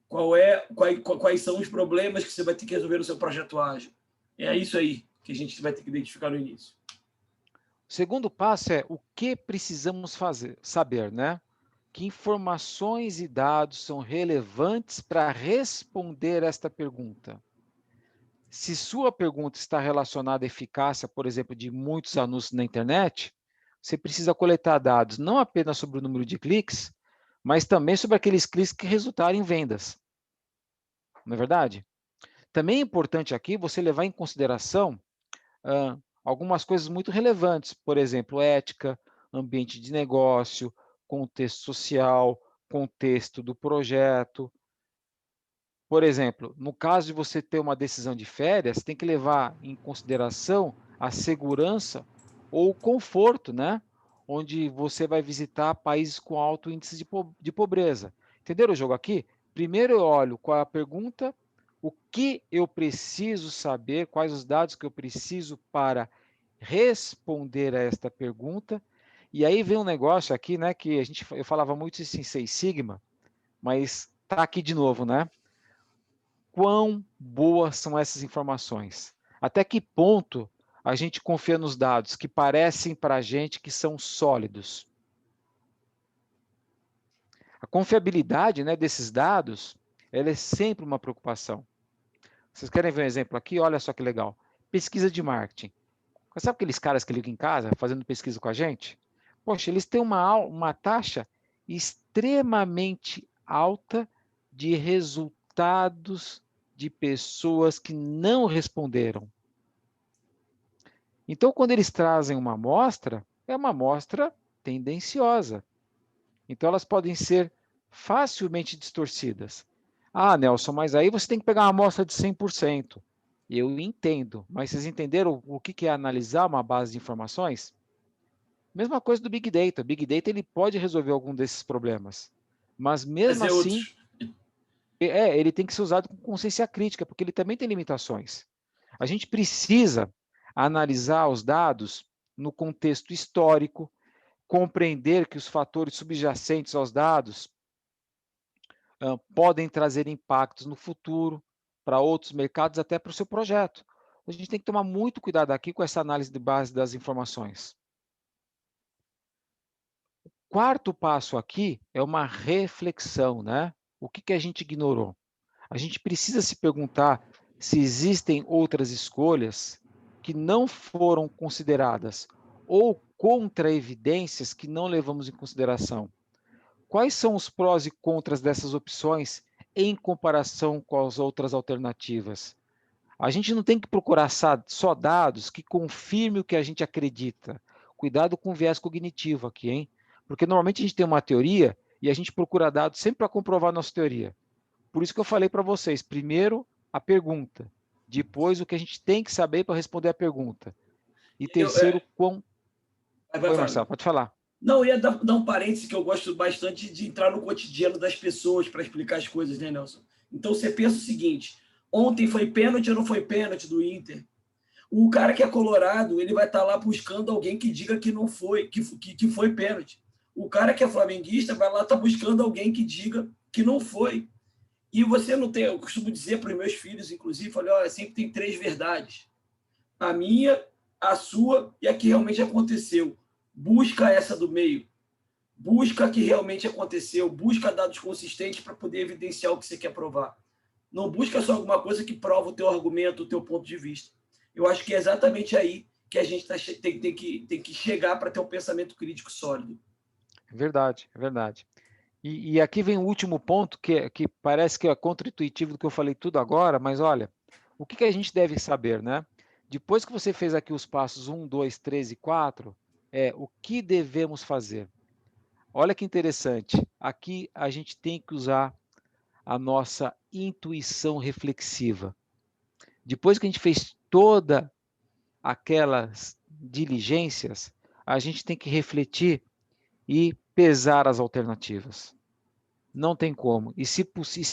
Quais são os problemas que você vai ter que resolver no seu projeto ágil? É isso aí que a gente vai ter que identificar no início. O segundo passo é o que precisamos saber, né? Que informações e dados são relevantes para responder esta pergunta? Se sua pergunta está relacionada à eficácia, por exemplo, de muitos anúncios na internet, você precisa coletar dados não apenas sobre o número de cliques, mas também sobre aqueles cliques que resultaram em vendas. Não é verdade? Também é importante aqui você levar em consideração algumas coisas muito relevantes, por exemplo, ética, ambiente de negócio, contexto social, contexto do projeto. Por exemplo, no caso de você ter uma decisão de férias, tem que levar em consideração a segurança ou o conforto, né? Onde você vai visitar países com alto índice de pobreza. Entenderam o jogo aqui? Primeiro eu olho qual é a pergunta, o que eu preciso saber, quais os dados que eu preciso para responder a esta pergunta. E aí vem um negócio aqui, né? Que eu falava muito isso em Seis Sigma, mas está aqui de novo, né? Quão boas são essas informações? Até que ponto a gente confia nos dados que parecem para a gente que são sólidos? A confiabilidade, né, desses dados, ela é sempre uma preocupação. Vocês querem ver um exemplo aqui? Olha só que legal. Pesquisa de marketing. Sabe aqueles caras que ligam em casa fazendo pesquisa com a gente? Poxa, eles têm uma taxa extremamente alta de resultados de pessoas que não responderam. Então, quando eles trazem uma amostra, é uma amostra tendenciosa. Então, elas podem ser facilmente distorcidas. Ah, Nelson, mas aí você tem que pegar uma amostra de 100%. Eu entendo, mas vocês entenderam o que é analisar uma base de informações? Mesma coisa do Big Data. O Big Data ele pode resolver algum desses problemas, mas mesmo assim, ele tem que ser usado com consciência crítica, porque ele também tem limitações. A gente precisa analisar os dados no contexto histórico, compreender que os fatores subjacentes aos dados podem trazer impactos no futuro para outros mercados, até para o seu projeto. A gente tem que tomar muito cuidado aqui com essa análise de base das informações. O quarto passo aqui é uma reflexão, né? O que a gente ignorou? A gente precisa se perguntar se existem outras escolhas que não foram consideradas ou contra-evidências que não levamos em consideração. Quais são os prós e contras dessas opções em comparação com as outras alternativas? A gente não tem que procurar só dados que confirmem o que a gente acredita. Cuidado com o viés cognitivo aqui, hein? Porque normalmente a gente tem uma teoria e a gente procura dados sempre para comprovar a nossa teoria. por isso que eu falei para vocês, primeiro a pergunta, depois o que a gente tem que saber para responder a pergunta. E terceiro, Oi, Marcelo, pode falar. Não, eu ia dar um parêntese que eu gosto bastante de entrar no cotidiano das pessoas para explicar as coisas, né, Nelson? Então você pensa o seguinte: ontem foi pênalti ou não foi pênalti do Inter? O cara que é colorado, ele vai estar lá buscando alguém que diga que não foi, que foi pênalti. O cara que é flamenguista vai lá estar buscando alguém que diga que não foi. E você não tem, eu costumo dizer para os meus filhos, inclusive, falei, olha, sempre tem 3 verdades. A minha, a sua e a que realmente aconteceu. Busca essa do meio. Busca a que realmente aconteceu. Busca dados consistentes para poder evidenciar o que você quer provar. Não busca só alguma coisa que prova o teu argumento, o teu ponto de vista. Eu acho que é exatamente aí que a gente tem que chegar para ter um pensamento crítico sólido. É verdade, é verdade. E aqui vem o último ponto, que parece que é contra-intuitivo do que eu falei tudo agora, mas olha, o que a gente deve saber, né? Depois que você fez aqui os passos 1, 2, 3 e 4, o que devemos fazer? Olha que interessante, aqui a gente tem que usar a nossa intuição reflexiva. Depois que a gente fez todas aquelas diligências, a gente tem que refletir e pesar as alternativas. Não tem como. E se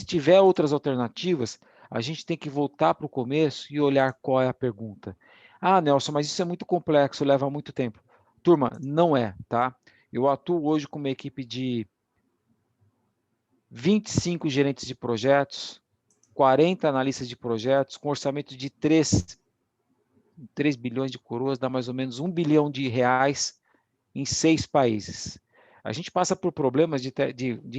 tiver outras alternativas, a gente tem que voltar para o começo e olhar qual é a pergunta. Ah, Nelson, mas isso é muito complexo, leva muito tempo. Turma, não é, tá? Eu atuo hoje com uma equipe de 25 gerentes de projetos, 40 analistas de projetos, com orçamento de 3 bilhões de coroas, dá mais ou menos 1 bilhão de reais em 6 países. A gente passa por problemas de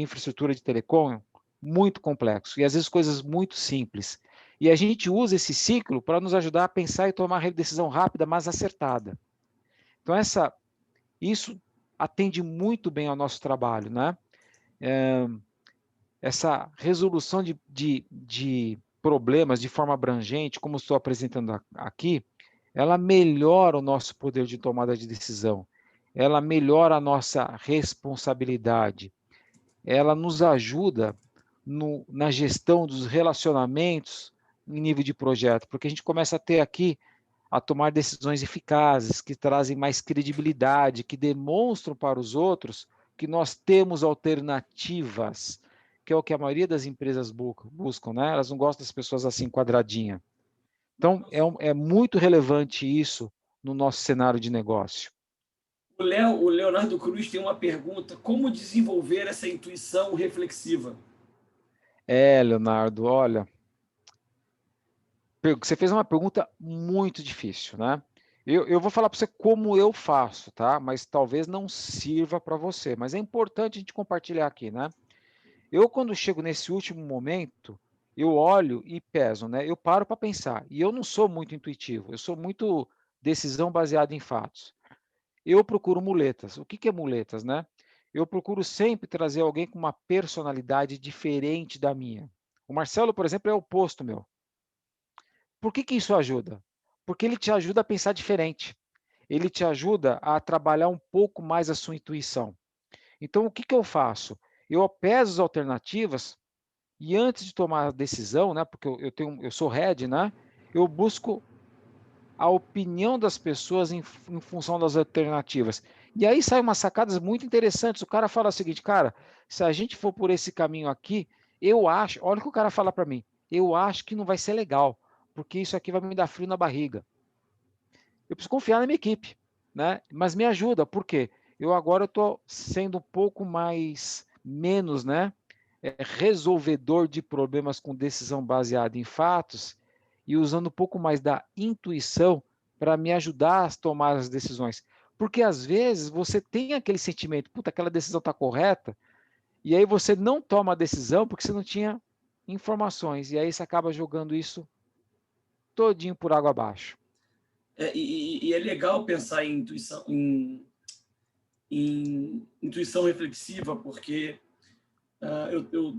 infraestrutura de telecom muito complexo e às vezes coisas muito simples. E a gente usa esse ciclo para nos ajudar a pensar e tomar decisão rápida, mas acertada. Então, isso atende muito bem ao nosso trabalho, né? Essa resolução de problemas de forma abrangente, como estou apresentando aqui, ela melhora o nosso poder de tomada de decisão, ela melhora a nossa responsabilidade, ela nos ajuda na gestão dos relacionamentos em nível de projeto, porque a gente começa a ter aqui a tomar decisões eficazes, que trazem mais credibilidade, que demonstram para os outros que nós temos alternativas, que é o que a maioria das empresas buscam, né? Elas não gostam das pessoas assim quadradinha. Então, é muito relevante isso no nosso cenário de negócio. O Leonardo Cruz tem uma pergunta: como desenvolver essa intuição reflexiva? Leonardo, olha, você fez uma pergunta muito difícil, né? Eu vou falar para você como eu faço, tá? Mas talvez não sirva para você, mas é importante a gente compartilhar aqui, né? Eu, quando chego nesse último momento, eu olho e peso, né? Eu paro para pensar. E eu não sou muito intuitivo, eu sou muito decisão baseada em fatos. Eu procuro muletas. O que é muletas, né? Eu procuro sempre trazer alguém com uma personalidade diferente da minha. O Marcelo, por exemplo, é o oposto meu. Por que isso ajuda? Porque ele te ajuda a pensar diferente. Ele te ajuda a trabalhar um pouco mais a sua intuição. Então, o que eu faço? Eu peso as alternativas e antes de tomar a decisão, né, porque eu sou head, né, eu busco a opinião das pessoas em função das alternativas. E aí saem umas sacadas muito interessantes. O cara fala o seguinte, cara, se a gente for por esse caminho aqui, eu acho, olha o que o cara fala para mim, eu acho que não vai ser legal, porque isso aqui vai me dar frio na barriga. Eu preciso confiar na minha equipe, né? Mas me ajuda, por quê? Eu agora estou sendo um pouco menos, né, resolvedor de problemas com decisão baseada em fatos e usando um pouco mais da intuição para me ajudar a tomar as decisões. Porque às vezes você tem aquele sentimento, puta, aquela decisão está correta, e aí você não toma a decisão porque você não tinha informações, e aí você acaba jogando isso todinho por água abaixo. E é legal pensar em intuição reflexiva, porque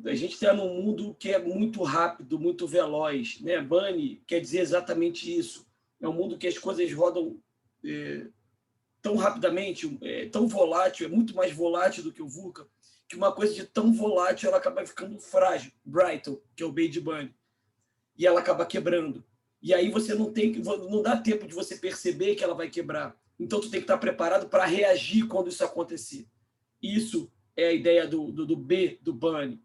a gente está num mundo que é muito rápido, muito veloz, né? Bunny quer dizer exatamente isso. É um mundo que as coisas rodam tão rapidamente, tão volátil, é muito mais volátil do que o VUCA, que uma coisa de tão volátil ela acaba ficando frágil. Brighton, que é o Bad Bunny. E ela acaba quebrando. E aí você não dá tempo de você perceber que ela vai quebrar. Então, tu tem que estar preparado para reagir quando isso acontecer. Isso é a ideia do B, do Bunny.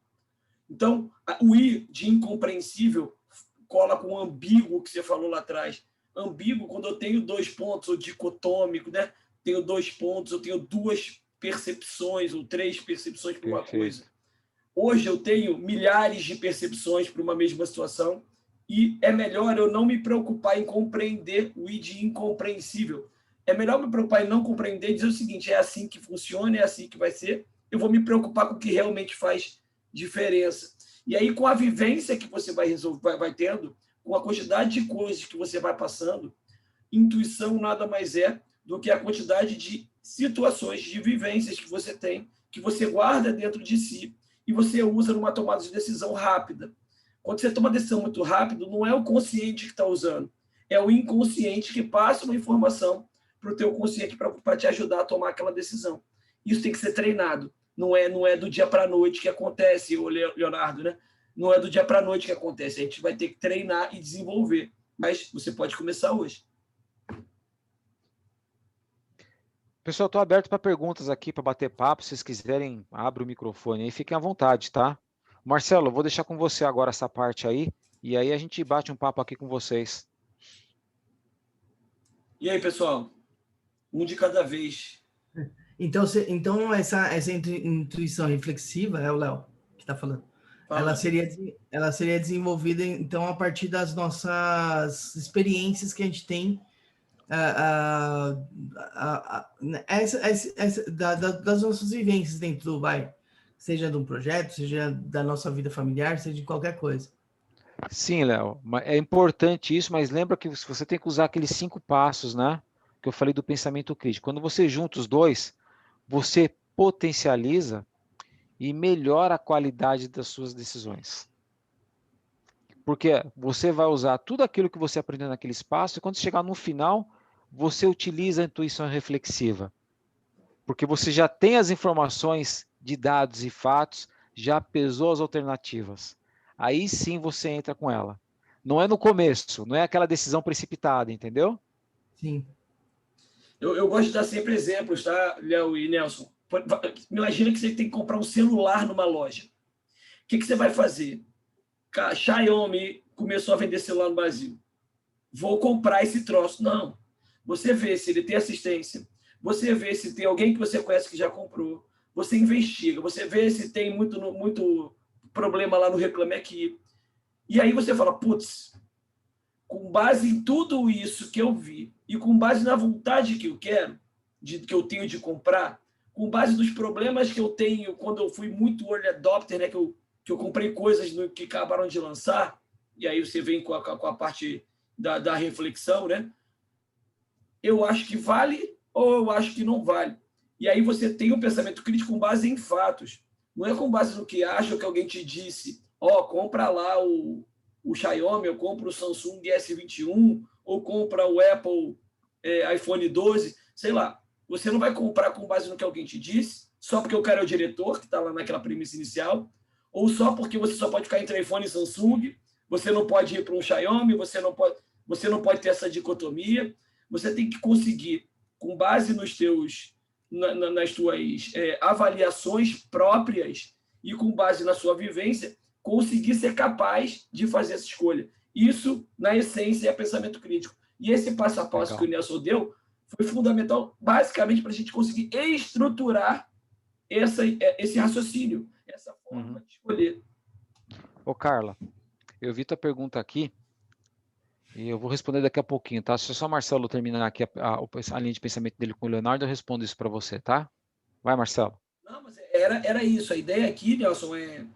Então, o I de incompreensível cola com o ambíguo que você falou lá atrás. Ambíguo, quando eu tenho 2 pontos, ou dicotômico, né? Tenho 2 pontos, eu tenho 2 percepções ou 3 percepções para uma coisa. Hoje eu tenho milhares de percepções para uma mesma situação e é melhor eu não me preocupar em compreender o I de incompreensível. É melhor me preocupar em não compreender e dizer o seguinte, é assim que funciona, é assim que vai ser. Eu vou me preocupar com o que realmente faz diferença. E aí, com a vivência que você vai tendo, com a quantidade de coisas que você vai passando, intuição nada mais é do que a quantidade de situações, de vivências que você tem, que você guarda dentro de si e você usa numa tomada de decisão rápida. Quando você toma uma decisão muito rápido, não é o consciente que está usando, é o inconsciente que passa uma informação para o teu consciente para te ajudar a tomar aquela decisão. Isso tem que ser treinado. Não é do dia para a noite que acontece, o Leonardo, né? Não é do dia para a noite que acontece. A gente vai ter que treinar e desenvolver. Mas você pode começar hoje. Pessoal, estou aberto para perguntas aqui, para bater papo. Se vocês quiserem, abre o microfone aí, fiquem à vontade, tá? Marcelo, vou deixar com você agora essa parte aí, e aí a gente bate um papo aqui com vocês. E aí, pessoal? Um de cada vez. Então essa intuição reflexiva, é o Léo que está falando, ela seria desenvolvida, então, a partir das nossas experiências que a gente tem, das nossas vivências dentro seja de um projeto, seja da nossa vida familiar, seja de qualquer coisa. Sim, Léo, é importante isso, mas lembra que você tem que usar aqueles 5 passos, né? Que eu falei do pensamento crítico. Quando você junta os dois, você potencializa e melhora a qualidade das suas decisões. Porque você vai usar tudo aquilo que você aprendeu naquele espaço e quando chegar no final, você utiliza a intuição reflexiva. Porque você já tem as informações de dados e fatos, já pesou as alternativas. Aí sim você entra com ela. Não é no começo, não é aquela decisão precipitada, entendeu? Sim. Eu gosto de dar sempre exemplos, tá, Léo e Nelson? Imagina que você tem que comprar um celular numa loja. O que você vai fazer? A Xiaomi começou a vender celular no Brasil. Vou comprar esse troço. Não. Você vê se ele tem assistência. Você vê se tem alguém que você conhece que já comprou. Você investiga. Você vê se tem muito problema lá no Reclame Aqui. E aí você fala, putz, com base em tudo isso que eu vi e com base na vontade que eu quero, que eu tenho de comprar, com base nos problemas que eu tenho quando eu fui muito early adopter, né, que eu comprei coisas que acabaram de lançar, e aí você vem com a parte da reflexão, né? Eu acho que vale ou eu acho que não vale. E aí você tem um pensamento crítico com base em fatos. Não é com base no que acha ou que alguém te disse. Compra lá o Xiaomi, ou compra o Samsung S21, ou compra o Apple iPhone 12, sei lá. Você não vai comprar com base no que alguém te disse, só porque o cara é o diretor, que está lá naquela premissa inicial, ou só porque você só pode ficar entre iPhone e Samsung, você não pode ir para um Xiaomi, você não pode ter essa dicotomia. Você tem que conseguir, com base nas tuas avaliações próprias e com base na sua vivência, conseguir ser capaz de fazer essa escolha. Isso, na essência, é pensamento crítico. E esse passo a passo que o Nelson deu foi fundamental, basicamente, para a gente conseguir estruturar esse raciocínio, essa forma de escolher. Ô, Carla, eu vi tua pergunta aqui e eu vou responder daqui a pouquinho, tá? Se só o Marcelo terminar aqui a linha de pensamento dele com o Leonardo, eu respondo isso para você, tá? Vai, Marcelo. Não, mas era isso. A ideia aqui, Nelson, é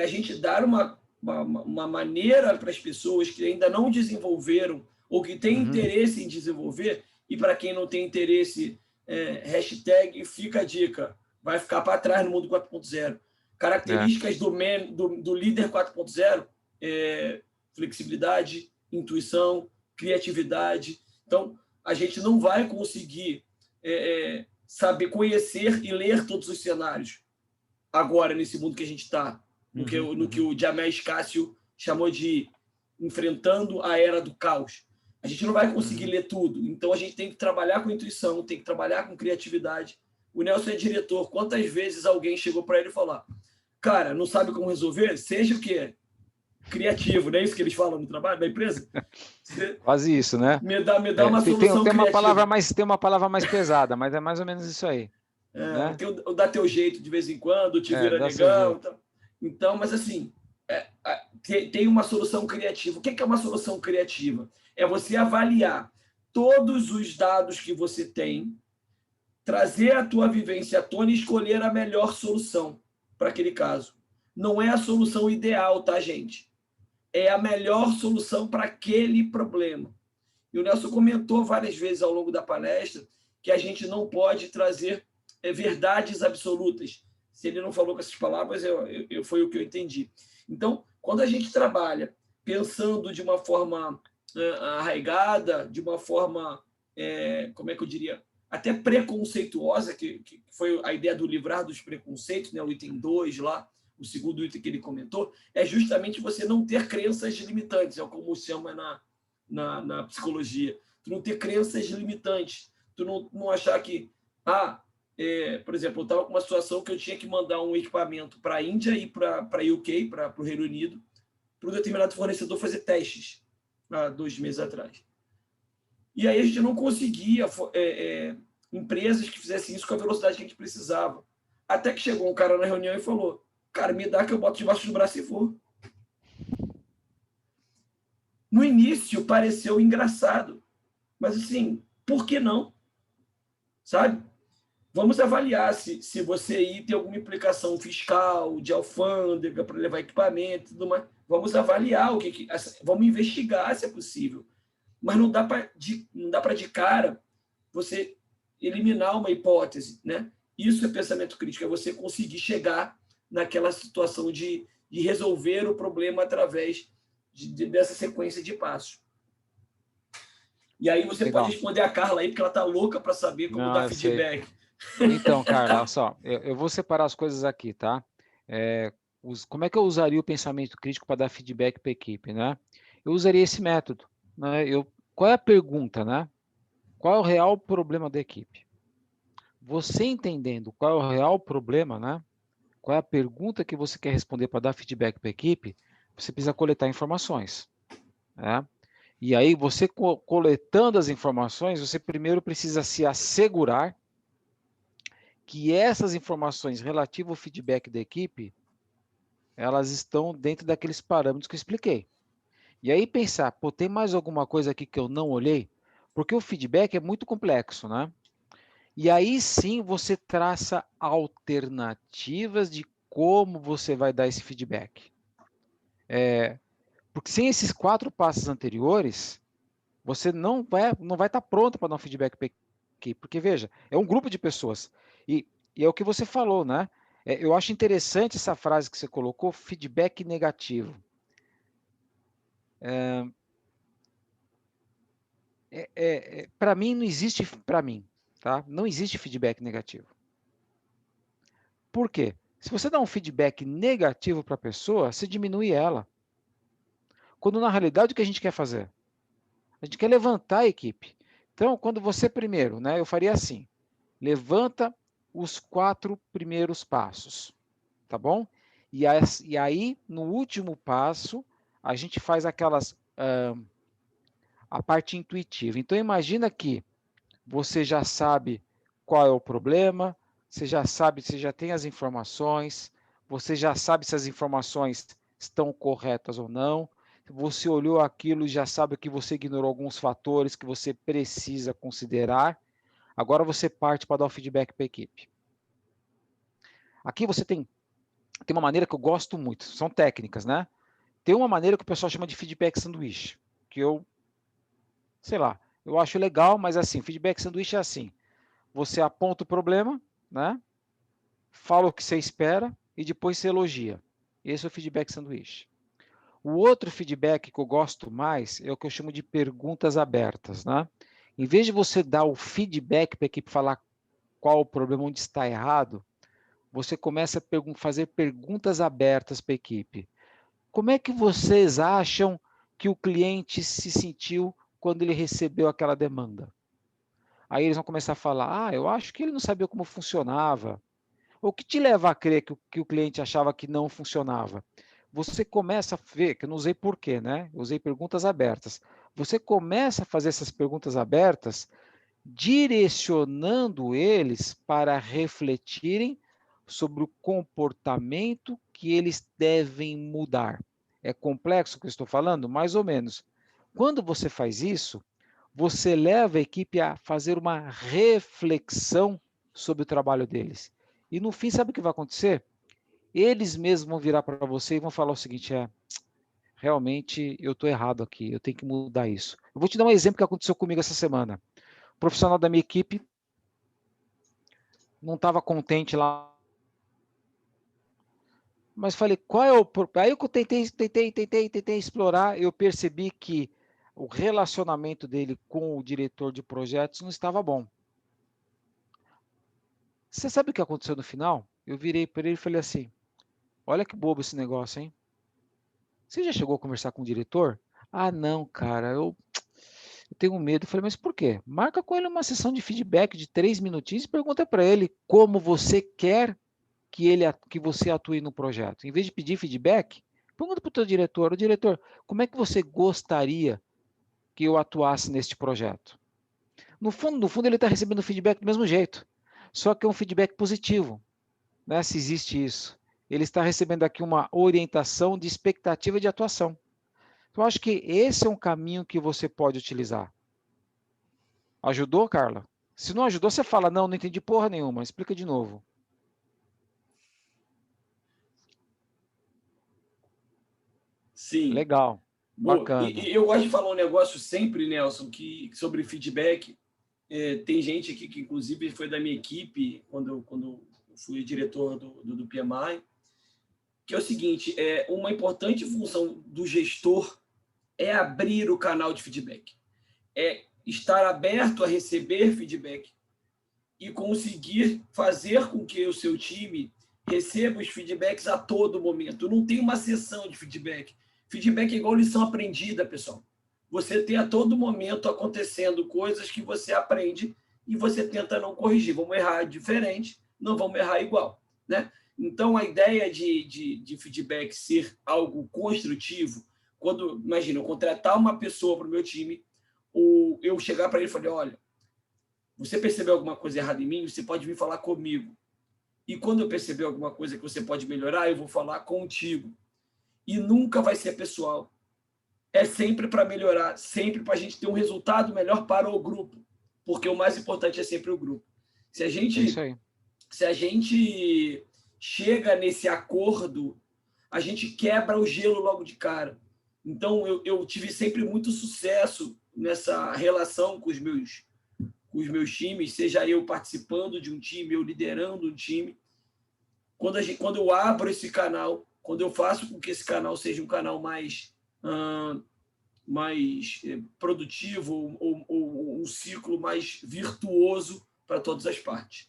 a gente dar uma maneira para as pessoas que ainda não desenvolveram ou que têm interesse em desenvolver, e para quem não tem interesse, hashtag fica a dica, vai ficar para trás no mundo 4.0. Características do líder 4.0, flexibilidade, intuição, criatividade. Então, a gente não vai conseguir saber conhecer e ler todos os cenários. agora, nesse mundo que a gente está, no que o Jamés Cássio chamou de enfrentando a era do caos. A gente não vai conseguir ler tudo, então a gente tem que trabalhar com intuição, tem que trabalhar com criatividade. O Nelson é diretor. Quantas vezes alguém chegou para ele e falou: cara, não sabe como resolver? Seja o quê? Criativo, não é isso que eles falam no trabalho da empresa? Quase isso, né? Me dá uma solução tem uma criativa. tem uma palavra mais pesada, mas é mais ou menos isso aí. Né? Tem o dá teu jeito de vez em quando, te vira negão. Então, mas assim, tem uma solução criativa. O que é uma solução criativa? É você avaliar todos os dados que você tem, trazer a tua vivência à tona e escolher a melhor solução para aquele caso. Não é a solução ideal, tá, gente? É a melhor solução para aquele problema. E o Nelson comentou várias vezes ao longo da palestra que a gente não pode trazer verdades absolutas. Se ele não falou com essas palavras, foi o que eu entendi. Então, quando a gente trabalha pensando de uma forma arraigada, de uma forma, como é que eu diria, até preconceituosa, que foi a ideia do livrar dos preconceitos, né, o item 2 lá, o segundo item que ele comentou, é justamente você não ter crenças limitantes, é como se chama na psicologia. Tu não ter crenças limitantes, tu não achar que, por exemplo, eu estava com uma situação que eu tinha que mandar um equipamento para a Índia e para a UK, para o Reino Unido, para um determinado fornecedor fazer testes, há 2 meses atrás. E aí a gente não conseguia empresas que fizessem isso com a velocidade que a gente precisava. Até que chegou um cara na reunião e falou: cara, me dá que eu boto debaixo do braço e vou. No início pareceu engraçado, mas assim, por que não? Sabe? Vamos avaliar se você aí tem alguma implicação fiscal, de alfândega para levar equipamento e tudo mais. Vamos avaliar vamos investigar se é possível. Mas não dá para de cara você eliminar uma hipótese, né? Isso é pensamento crítico, é você conseguir chegar naquela situação de resolver o problema através dessa sequência de passos. E aí você pode responder a Carla aí, porque ela está louca para saber como dar feedback. Então, Carla, olha só, eu vou separar as coisas aqui, tá? Como é que eu usaria o pensamento crítico para dar feedback para a equipe, né? Eu usaria esse método, né? Qual é a pergunta, né? Qual é o real problema da equipe? Você entendendo qual é o real problema, né? Qual é a pergunta que você quer responder para dar feedback para a equipe? Você precisa coletar informações, né? E aí, você coletando as informações, você primeiro precisa se assegurar que essas informações relativas ao feedback da equipe, elas estão dentro daqueles parâmetros que eu expliquei. E aí pensar, pô, tem mais alguma coisa aqui que eu não olhei? Porque o feedback é muito complexo, né? E aí sim você traça alternativas de como você vai dar esse feedback. Porque sem esses 4 passos anteriores, você não vai estar pronto para dar um feedback para a equipe. Porque, veja, é um grupo de pessoas. E é o que você falou, né? Eu acho interessante essa frase que você colocou, feedback negativo. Para mim, não existe, tá? Não existe feedback negativo. Por quê? Se você dá um feedback negativo para a pessoa, você diminui ela. Quando, na realidade, o que a gente quer fazer? A gente quer levantar a equipe. Então, quando você primeiro, né, eu faria assim, levanta os 4 primeiros passos, tá bom? E aí, no último passo, a gente faz a parte intuitiva. Então, imagina que você já sabe qual é o problema, você já tem as informações, você já sabe se as informações estão corretas ou não, você olhou aquilo e já sabe que você ignorou alguns fatores que você precisa considerar. Agora você parte para dar o feedback para a equipe. Aqui você tem uma maneira que eu gosto muito, são técnicas, né? Tem uma maneira que o pessoal chama de feedback sanduíche, que sei lá, eu acho legal, mas assim, feedback sanduíche é assim, você aponta o problema, né? Fala o que você espera e depois você elogia. Esse é o feedback sanduíche. O outro feedback que eu gosto mais é o que eu chamo de perguntas abertas, né? Em vez de você dar o feedback para a equipe falar qual o problema, onde está errado, você começa a fazer perguntas abertas para a equipe. Como é que vocês acham que o cliente se sentiu quando ele recebeu aquela demanda? Aí eles vão começar a falar, eu acho que ele não sabia como funcionava. O que te leva a crer que o cliente achava que não funcionava? Você começa a ver, que eu não usei porquê, né? Eu usei perguntas abertas. Você começa a fazer essas perguntas abertas, direcionando eles para refletirem sobre o comportamento que eles devem mudar. É complexo o que eu estou falando? Mais ou menos. Quando você faz isso, você leva a equipe a fazer uma reflexão sobre o trabalho deles. E no fim, sabe o que vai acontecer? Eles mesmos vão virar para você e vão falar o seguinte: realmente eu estou errado aqui, eu tenho que mudar isso. Eu vou te dar um exemplo que aconteceu comigo essa semana. O profissional da minha equipe não estava contente lá, mas falei, qual é o... Aí eu tentei explorar, eu percebi que o relacionamento dele com o diretor de projetos não estava bom. Você sabe o que aconteceu no final? Eu virei para ele e falei assim, olha que bobo esse negócio, hein? Você já chegou a conversar com o diretor? Ah, não, cara, eu tenho medo. Eu falei, mas por quê? Marca com ele uma sessão de feedback de 3 minutinhos e pergunta para ele como você quer que você atue no projeto. Em vez de pedir feedback, pergunta para o teu diretor, o diretor, como é que você gostaria que eu atuasse neste projeto? No fundo ele está recebendo feedback do mesmo jeito, só que é um feedback positivo, né? Se existe isso. Ele está recebendo aqui uma orientação de expectativa de atuação. Então, acho que esse é um caminho que você pode utilizar. Ajudou, Carla? Se não ajudou, você fala, não entendi porra nenhuma, explica de novo. Sim. Legal, bacana. E eu gosto de falar um negócio sempre, Nelson, sobre feedback. Tem gente aqui que, inclusive, foi da minha equipe, quando eu fui diretor do PMI, que é o seguinte, uma importante função do gestor é abrir o canal de feedback, é estar aberto a receber feedback e conseguir fazer com que o seu time receba os feedbacks a todo momento. Não tem uma sessão de feedback. Feedback é igual lição aprendida, pessoal. Você tem a todo momento acontecendo coisas que você aprende e você tenta não corrigir. Vamos errar diferente, não vamos errar igual, né? Então, a ideia de feedback ser algo construtivo, quando, imagina, eu contratar uma pessoa para o meu time, ou eu chegar para ele e falar, olha, você percebeu alguma coisa errada em mim, você pode vir falar comigo. E quando eu perceber alguma coisa que você pode melhorar, eu vou falar contigo. E nunca vai ser pessoal. É sempre para melhorar, sempre para a gente ter um resultado melhor para o grupo. Porque o mais importante é sempre o grupo. Se a gente chega nesse acordo, a gente quebra o gelo logo de cara. Então, eu tive sempre muito sucesso nessa relação com os meus times, seja eu participando de um time, eu liderando um time. Quando eu abro esse canal, quando eu faço com que esse canal seja um canal mais produtivo ou um ciclo mais virtuoso para todas as partes.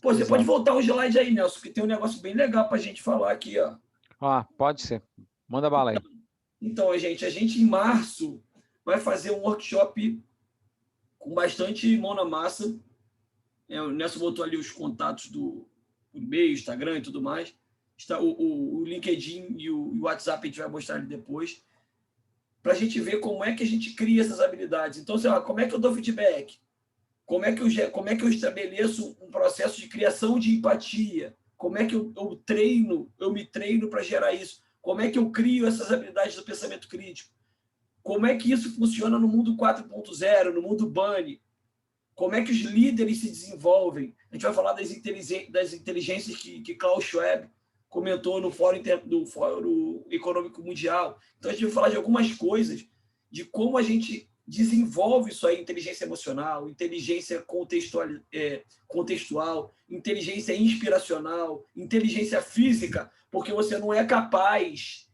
Pô, você pode voltar um slide aí, Nelson, que tem um negócio bem legal para a gente falar aqui, ó. Pode ser. Manda bala aí. Então, a gente em março vai fazer um workshop com bastante mão na massa. O Nelson botou ali os contatos do e-mail, Instagram e tudo mais. Está o LinkedIn e o WhatsApp a gente vai mostrar ali depois, para a gente ver como é que a gente cria essas habilidades. Então, sei lá, como é que eu dou feedback? Como é que eu estabeleço um processo de criação de empatia? Como é que eu me treino para gerar isso? Como é que eu crio essas habilidades do pensamento crítico? Como é que isso funciona no mundo 4.0, no mundo Bunny? Como é que os líderes se desenvolvem? A gente vai falar das inteligências que Klaus Schwab comentou no Fórum Econômico Mundial. Então, a gente vai falar de algumas coisas, de como a gente desenvolve isso aí, inteligência emocional, inteligência contextual, inteligência inspiracional, inteligência física, porque você não é capaz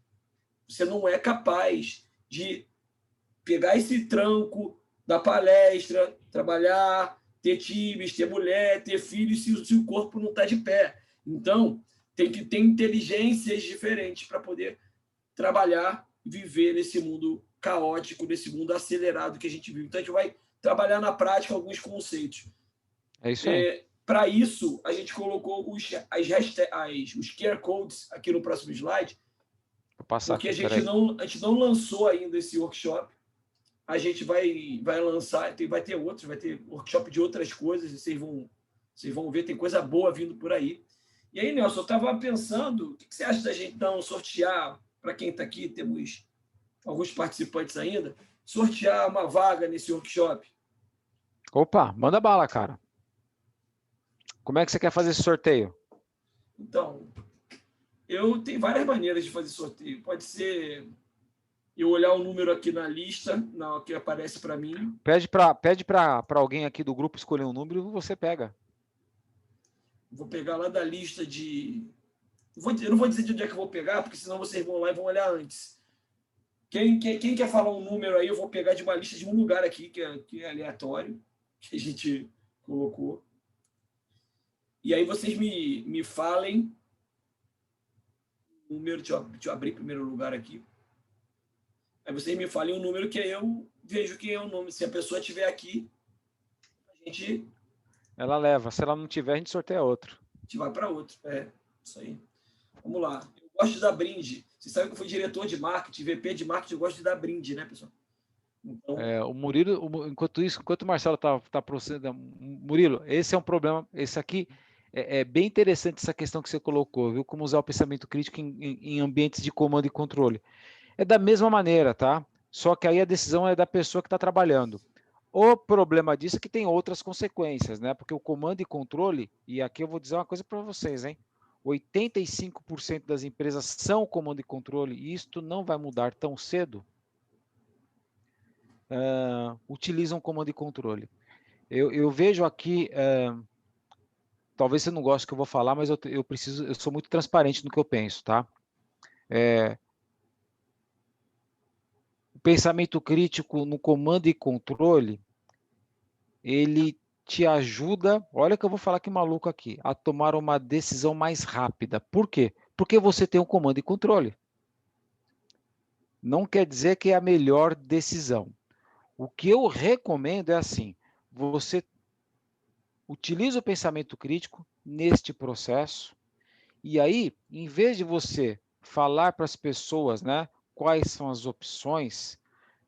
de pegar esse tranco da palestra, trabalhar, ter times, ter mulher, ter filhos, se o corpo não está de pé. Então, tem que ter inteligências diferentes para poder trabalhar e viver nesse mundo caótico, nesse mundo acelerado que a gente vive. Então, a gente vai trabalhar na prática alguns conceitos. É isso aí. Para isso, a gente colocou os QR Codes aqui no próximo slide, porque a gente não lançou ainda esse workshop. A gente vai lançar, vai ter outros, vai ter workshop de outras coisas, e vocês vão ver, tem coisa boa vindo por aí. E aí, Nelson, eu estava pensando, o que você acha da gente então sortear, para quem está aqui, temos alguns participantes ainda, sortear uma vaga nesse workshop? Opa, manda bala, cara. Como é que você quer fazer esse sorteio? Então, eu tenho várias maneiras de fazer sorteio. Pode ser eu olhar o número aqui na lista, que aparece para mim. Pede para alguém aqui do grupo escolher um número e você pega. Vou pegar lá da lista de... Eu não vou dizer de onde é que eu vou pegar, porque senão vocês vão lá e vão olhar antes. Quem quer falar um número aí, eu vou pegar de uma lista de um lugar aqui, que é aleatório, que a gente colocou. E aí vocês me falem o número. Deixa eu abrir primeiro lugar aqui. Aí vocês me falem o número que aí eu vejo quem é o nome. Se a pessoa estiver aqui, a gente... Ela leva. Se ela não tiver, a gente sorteia outro. A gente vai para outro. Isso aí. Vamos lá. Eu gosto de dar brinde. Vocês sabem que eu fui diretor de marketing, VP de marketing, eu gosto de dar brinde, né, pessoal? Então... o Murilo, enquanto o Marcelo está procedendo, Murilo, esse é um problema. Esse aqui é bem interessante, essa questão que você colocou, viu? Como usar o pensamento crítico em ambientes de comando e controle. É da mesma maneira, tá? Só que aí a decisão é da pessoa que está trabalhando. O problema disso é que tem outras consequências, né? Porque o comando e controle, e aqui eu vou dizer uma coisa para vocês, hein? 85% das empresas são comando e controle, e isto não vai mudar tão cedo. Utilizam comando e controle. Eu vejo aqui, talvez você não goste do que eu vou falar, mas eu sou muito transparente no que eu penso, tá? O pensamento crítico no comando e controle, ele te ajuda, olha que eu vou falar que maluco aqui, a tomar uma decisão mais rápida. Por quê? Porque você tem um comando e controle. Não quer dizer que é a melhor decisão. O que eu recomendo é assim, você utiliza o pensamento crítico neste processo, e aí, em vez de você falar para as pessoas, né, quais são as opções,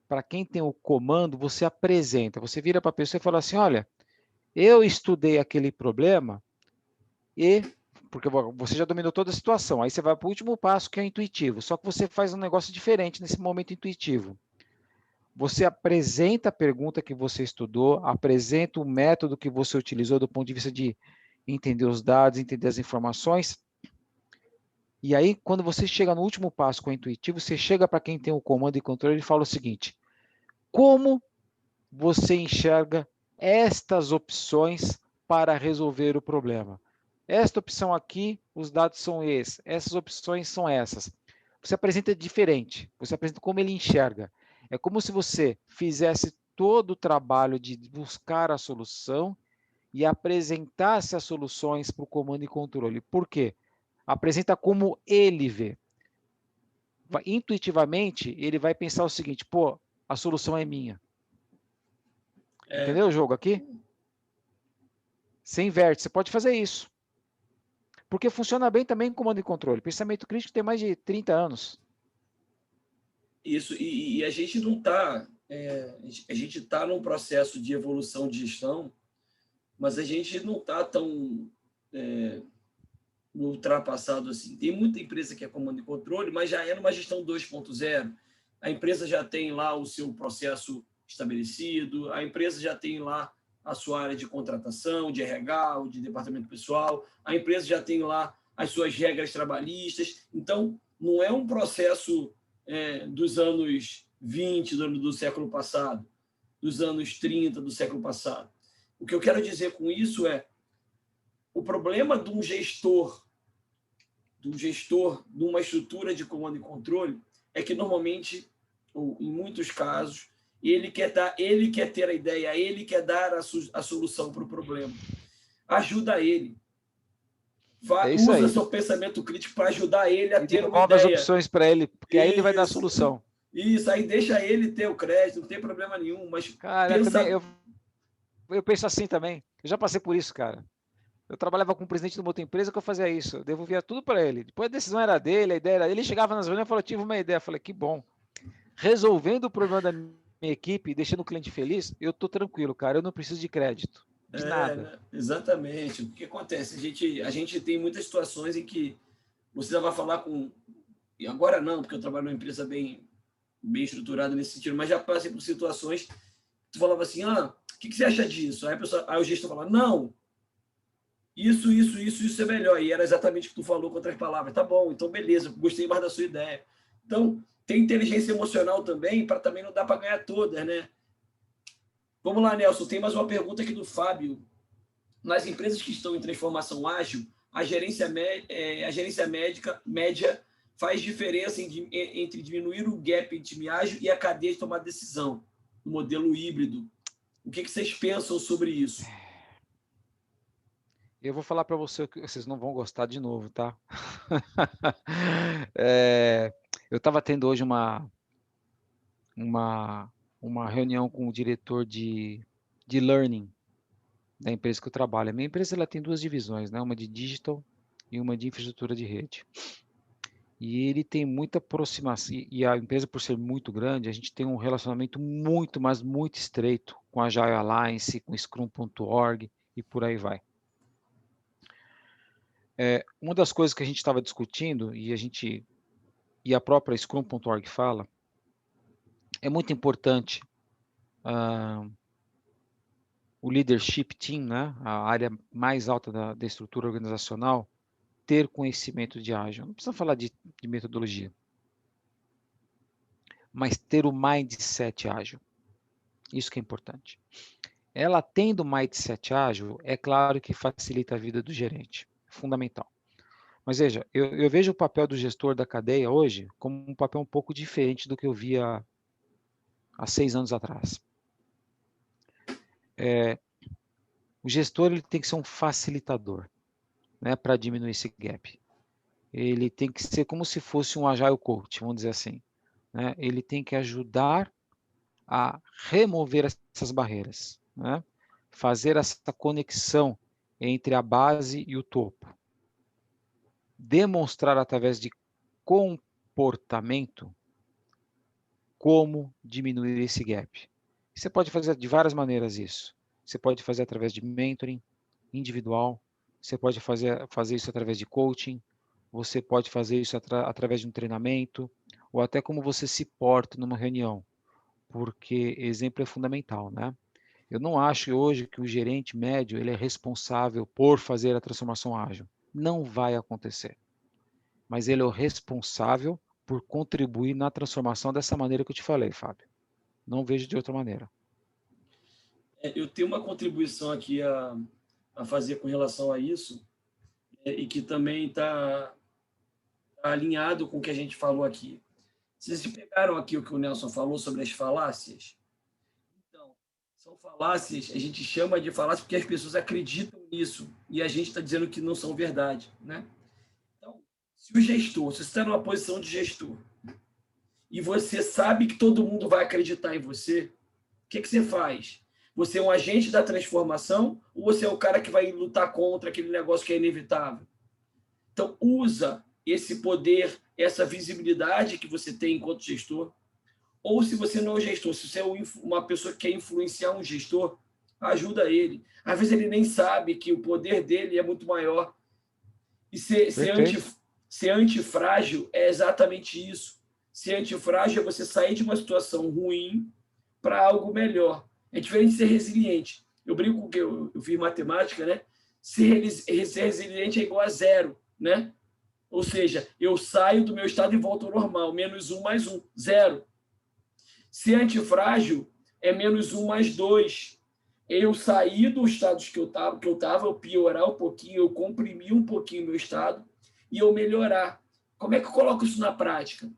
para quem tem o comando, você apresenta, você vira para a pessoa e fala assim, olha, eu estudei aquele problema porque você já dominou toda a situação, aí você vai para o último passo, que é intuitivo, só que você faz um negócio diferente nesse momento intuitivo. Você apresenta a pergunta que você estudou, apresenta o método que você utilizou do ponto de vista de entender os dados, entender as informações, e aí, quando você chega no último passo com o intuitivo, você chega para quem tem o comando e controle e fala o seguinte, como você enxerga estas opções para resolver o problema? Esta opção aqui, os dados são esses, essas opções são essas. Você apresenta diferente, você apresenta como ele enxerga. É como se você fizesse todo o trabalho de buscar a solução e apresentasse as soluções para o comando e controle. Por quê? Apresenta como ele vê. Intuitivamente, ele vai pensar o seguinte, pô, a solução é minha. Entendeu o jogo aqui? Você inverte, você pode fazer isso. Porque funciona bem também com comando e controle. Pensamento crítico tem mais de 30 anos. Isso, e a gente não está... a gente está num processo de evolução de gestão, mas a gente não está tão ultrapassado assim. Tem muita empresa que é comando e controle, mas já é numa gestão 2.0. A empresa já tem lá o seu processo estabelecido, a empresa já tem lá a sua área de contratação, de RH, ou de departamento pessoal, a empresa já tem lá as suas regras trabalhistas. Então, não é um processo dos anos 20 do século passado, dos anos 30 do século passado. O que eu quero dizer com isso é o problema de um gestor, de uma estrutura de comando e controle, é que normalmente, ou em muitos casos, ele quer ter a ideia, ele quer dar a solução para o problema. Ajuda ele. É isso Usa aí. seu pensamento crítico para ajudar ele a E ter uma devolve as ideia. opções para ele, porque aí ele vai dar a Isso, solução. isso, aí deixa ele ter o crédito, não tem problema nenhum, mas Cara, pensa... eu penso assim também. Eu já passei por isso, cara. Eu trabalhava com o presidente de uma outra empresa que eu fazia isso. Eu devolvia tudo para ele. Depois a decisão era dele, a ideia era dele. Ele chegava nas reuniões e falou, tive uma ideia. Eu falei, que bom. Resolvendo o problema da minha equipe, deixando o cliente feliz, eu tô tranquilo, cara. Eu não preciso de crédito. De nada. Né? Exatamente. O que acontece? A gente tem muitas situações em que você vai falar com... E agora não, porque eu trabalho numa empresa bem estruturada nesse sentido, mas já passei por situações que tu falava assim, o que você acha disso? Aí o gestor falava, não, isso é melhor. E era exatamente o que tu falou com outras palavras. Tá bom, então beleza, gostei mais da sua ideia. Então, tem inteligência emocional também, para também não dar para ganhar todas, né? Vamos lá, Nelson, tem mais uma pergunta aqui do Fábio. Nas empresas que estão em transformação ágil, a gerência média faz diferença entre diminuir o gap em time ágil e a cadeia de tomar decisão, no modelo híbrido. O que vocês pensam sobre isso? Eu vou falar para você que vocês não vão gostar de novo, tá? Eu estava tendo hoje uma reunião com o diretor de learning da empresa que eu trabalho. A minha empresa ela tem duas divisões, né? Uma de digital e uma de infraestrutura de rede. E ele tem muita aproximação, e a empresa, por ser muito grande, a gente tem um relacionamento muito, mas muito estreito com a Agile Alliance, com Scrum.org e por aí vai. Uma das coisas que a gente estava discutindo, e a própria Scrum.org fala, é muito importante o leadership team, né, a área mais alta da estrutura organizacional, ter conhecimento de ágil. Não precisa falar de metodologia, mas ter o mindset ágil. Isso que é importante. Ela tendo mindset ágil, é claro que facilita a vida do gerente. Fundamental. Mas veja, eu vejo o papel do gestor da cadeia hoje como um papel um pouco diferente do que eu via há 6 anos atrás. O gestor ele tem que ser um facilitador, né, para diminuir esse gap. Ele tem que ser como se fosse um agile coach, vamos dizer assim. Né? Ele tem que ajudar a remover essas barreiras, né? Fazer essa conexão entre a base e o topo. Demonstrar através de comportamento como diminuir esse gap. Você pode fazer de várias maneiras isso. Você pode fazer através de mentoring individual, você pode fazer isso através de coaching, você pode fazer isso através de um treinamento, ou até como você se porta numa reunião, porque exemplo é fundamental, né? Eu não acho hoje que o gerente médio ele é responsável por fazer a transformação ágil. Não vai acontecer. Mas ele é o responsável por contribuir na transformação dessa maneira que eu te falei, Fábio. Não vejo de outra maneira. Eu tenho uma contribuição aqui a fazer com relação a isso, e que também está alinhado com o que a gente falou aqui. Vocês pegaram aqui o que o Nelson falou sobre as falácias? Então, são falácias, a gente chama de falácias porque as pessoas acreditam nisso e a gente está dizendo que não são verdade, né? Então, se você está numa posição de gestor e você sabe que todo mundo vai acreditar em você, o que você faz? Você é um agente da transformação ou você é o cara que vai lutar contra aquele negócio que é inevitável? Então, usa esse poder, essa visibilidade que você tem enquanto gestor. Ou se você não é um gestor, se você é uma pessoa que quer influenciar um gestor, ajuda ele. Às vezes ele nem sabe que o poder dele é muito maior. E ser antifrágil é exatamente isso. Ser antifrágil é você sair de uma situação ruim para algo melhor. É diferente de ser resiliente. Eu brinco que eu fiz matemática, né? Ser resiliente é igual a 0, né? Ou seja, eu saio do meu estado e volto ao normal. -1 mais 1, 0. Ser antifrágil é -1 mais 2. Eu saí do estado que eu estava, eu piorar um pouquinho, eu comprimir um pouquinho o meu estado e eu melhorar. Como é que eu coloco isso na prática?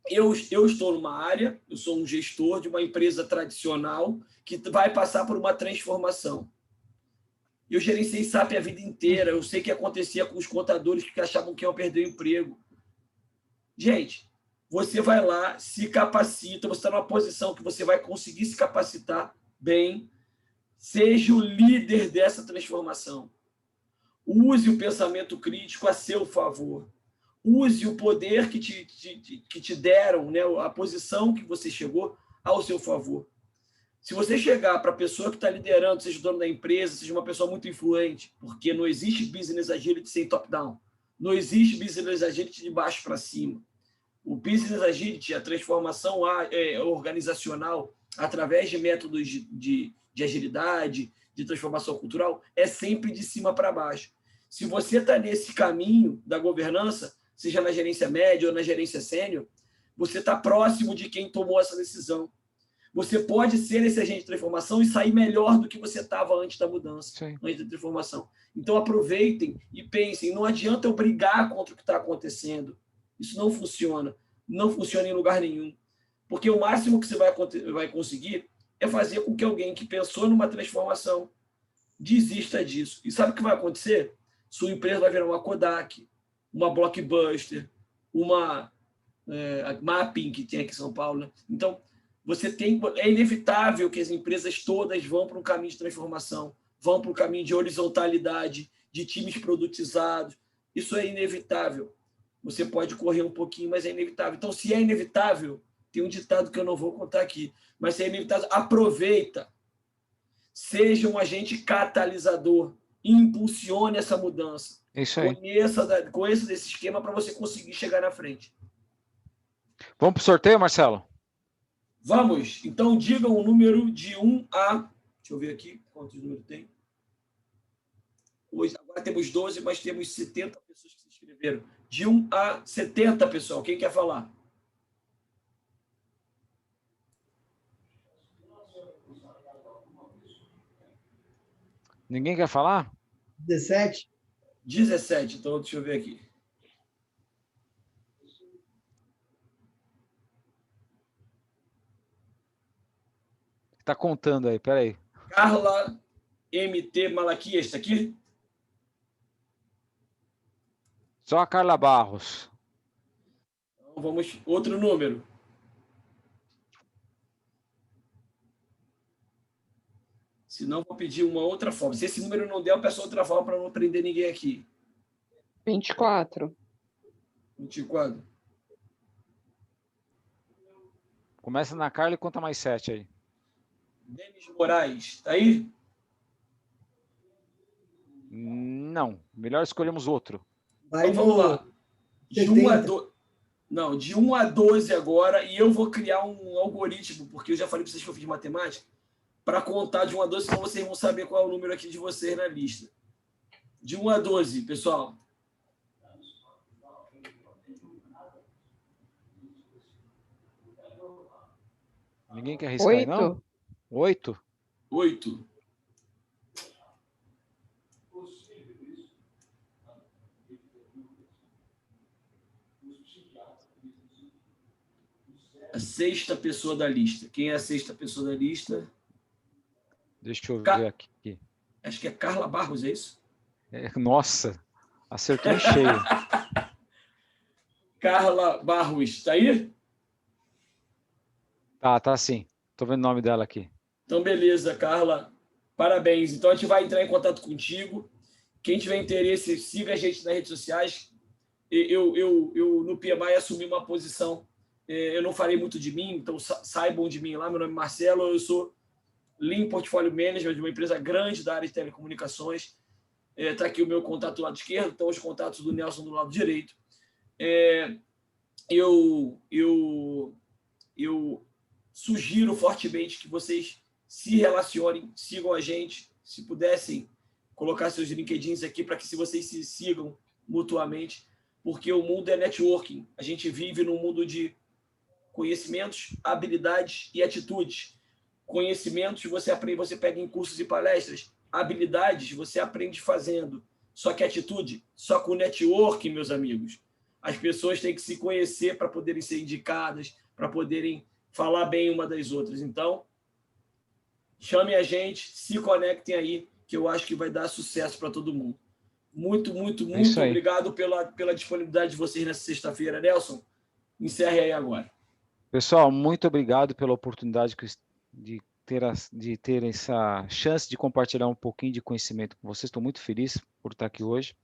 Eu estou numa área, eu sou um gestor de uma empresa tradicional que vai passar por uma transformação. Eu gerenciei SAP a vida inteira. Eu sei o que acontecia com os contadores que achavam que iam perder o emprego. Gente, você vai lá, se capacita, você está numa posição que você vai conseguir se capacitar bem. Seja o líder dessa transformação. Use o pensamento crítico a seu favor. Use o poder que te deram, né, a posição que você chegou, ao seu favor. Se você chegar para a pessoa que está liderando, seja o dono da empresa, seja uma pessoa muito influente, porque não existe business agility sem top-down. Não existe business agility de baixo para cima. O business agility, a transformação organizacional, através de métodos de agilidade, de transformação cultural, é sempre de cima para baixo. Se você está nesse caminho da governança, seja na gerência média ou na gerência sênior, você está próximo de quem tomou essa decisão. Você pode ser esse agente de transformação e sair melhor do que você estava antes da mudança, Sim. antes da transformação. Então, aproveitem e pensem. Não adianta eu brigar contra o que está acontecendo. Isso não funciona. Não funciona em lugar nenhum. Porque o máximo que você vai conseguir é fazer com que alguém que pensou numa transformação desista disso. E sabe o que vai acontecer? Sua empresa vai virar uma Kodak, uma Blockbuster, uma Mapping, que tem aqui em São Paulo. Né? Então, é inevitável que as empresas todas vão para um caminho de transformação, vão para um caminho de horizontalidade, de times produtizados. Isso é inevitável. Você pode correr um pouquinho, mas é inevitável. Então, se é inevitável, tem um ditado que eu não vou contar aqui, mas se é inevitável, aproveita. Seja um agente catalisador. Impulsione essa mudança. Isso aí. Conheça desse esquema para você conseguir chegar na frente. Vamos para o sorteio, Marcelo? Vamos. Então, digam o número de 1 a... Deixa eu ver aqui quantos números tem. Hoje, agora temos 12, mas temos 70 pessoas que se inscreveram. De 1 a 70, pessoal. Quem quer falar? Ninguém quer falar? 17? 17. Então, deixa eu ver aqui. Está contando aí, peraí. Carla MT Malaquias, está aqui? Só a Carla Barros. Então, vamos. Outro número. Se não, vou pedir uma outra forma. Se esse número não der, eu peço outra forma para não prender ninguém aqui. 24. 24. Começa na Carla e conta mais 7 aí. Denis Moraes, está aí? Não, melhor escolhemos outro. Vai Então vamos lá. De 1 a 70. 12. Não, de 1 a 12 agora, e eu vou criar um algoritmo, porque eu já falei para vocês que eu fiz matemática, para contar de 1 a 12, senão vocês vão saber qual é o número aqui de vocês na lista. De 1 a 12, pessoal. Ninguém quer arriscar aí, não? 8? 8. A sexta pessoa da lista. Quem é a sexta pessoa da lista? Deixa eu ver aqui. Acho que é Carla Barros, é isso? Nossa, acertou em cheio. Carla Barros, está aí? Tá sim. Tô vendo o nome dela aqui. Então, beleza, Carla. Parabéns. Então, a gente vai entrar em contato contigo. Quem tiver interesse, siga a gente nas redes sociais. Eu no PMI, assumi uma posição. Eu não falei muito de mim, então saibam de mim lá. Meu nome é Marcelo, eu sou Lean Portfolio Manager de uma empresa grande da área de telecomunicações. Está aqui o meu contato do lado esquerdo, estão os contatos do Nelson do lado direito. Eu sugiro fortemente que vocês se relacionem, sigam a gente, se pudessem colocar seus LinkedIns aqui para que vocês se sigam mutuamente, porque o mundo é networking. A gente vive num mundo de conhecimentos, habilidades e atitudes. Conhecimentos você aprende, você pega em cursos e palestras. Habilidades você aprende fazendo. Só que atitude, só com networking, meus amigos. As pessoas têm que se conhecer para poderem ser indicadas, para poderem falar bem uma das outras. Então, chame a gente, se conectem aí que eu acho que vai dar sucesso para todo mundo. Muito, muito, É muito isso aí. obrigado pela disponibilidade de vocês nessa sexta-feira. Nelson, encerre aí agora. Pessoal, muito obrigado pela oportunidade de ter essa chance de compartilhar um pouquinho de conhecimento com vocês. Estou muito feliz por estar aqui hoje.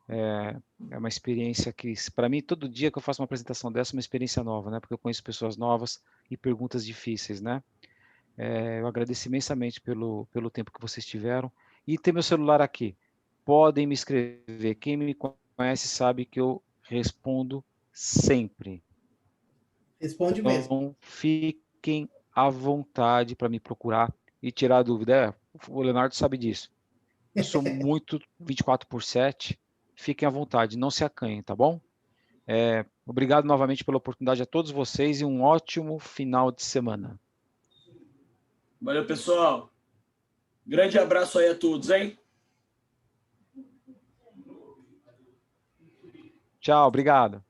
É uma experiência que, para mim, todo dia que eu faço uma apresentação dessa, é uma experiência nova, né? Porque eu conheço pessoas novas e perguntas difíceis, né? Eu agradeço imensamente pelo tempo que vocês tiveram. E tem meu celular aqui. Podem me escrever. Quem me conhece sabe que eu respondo sempre. Responde mesmo. Então, fiquem à vontade para me procurar e tirar dúvida. O Leonardo sabe disso. Eu sou muito 24/7. Fiquem à vontade, não se acanhem, tá bom? Obrigado novamente pela oportunidade a todos vocês e um ótimo final de semana. Valeu, pessoal. Grande abraço aí a todos, hein? Tchau, obrigado.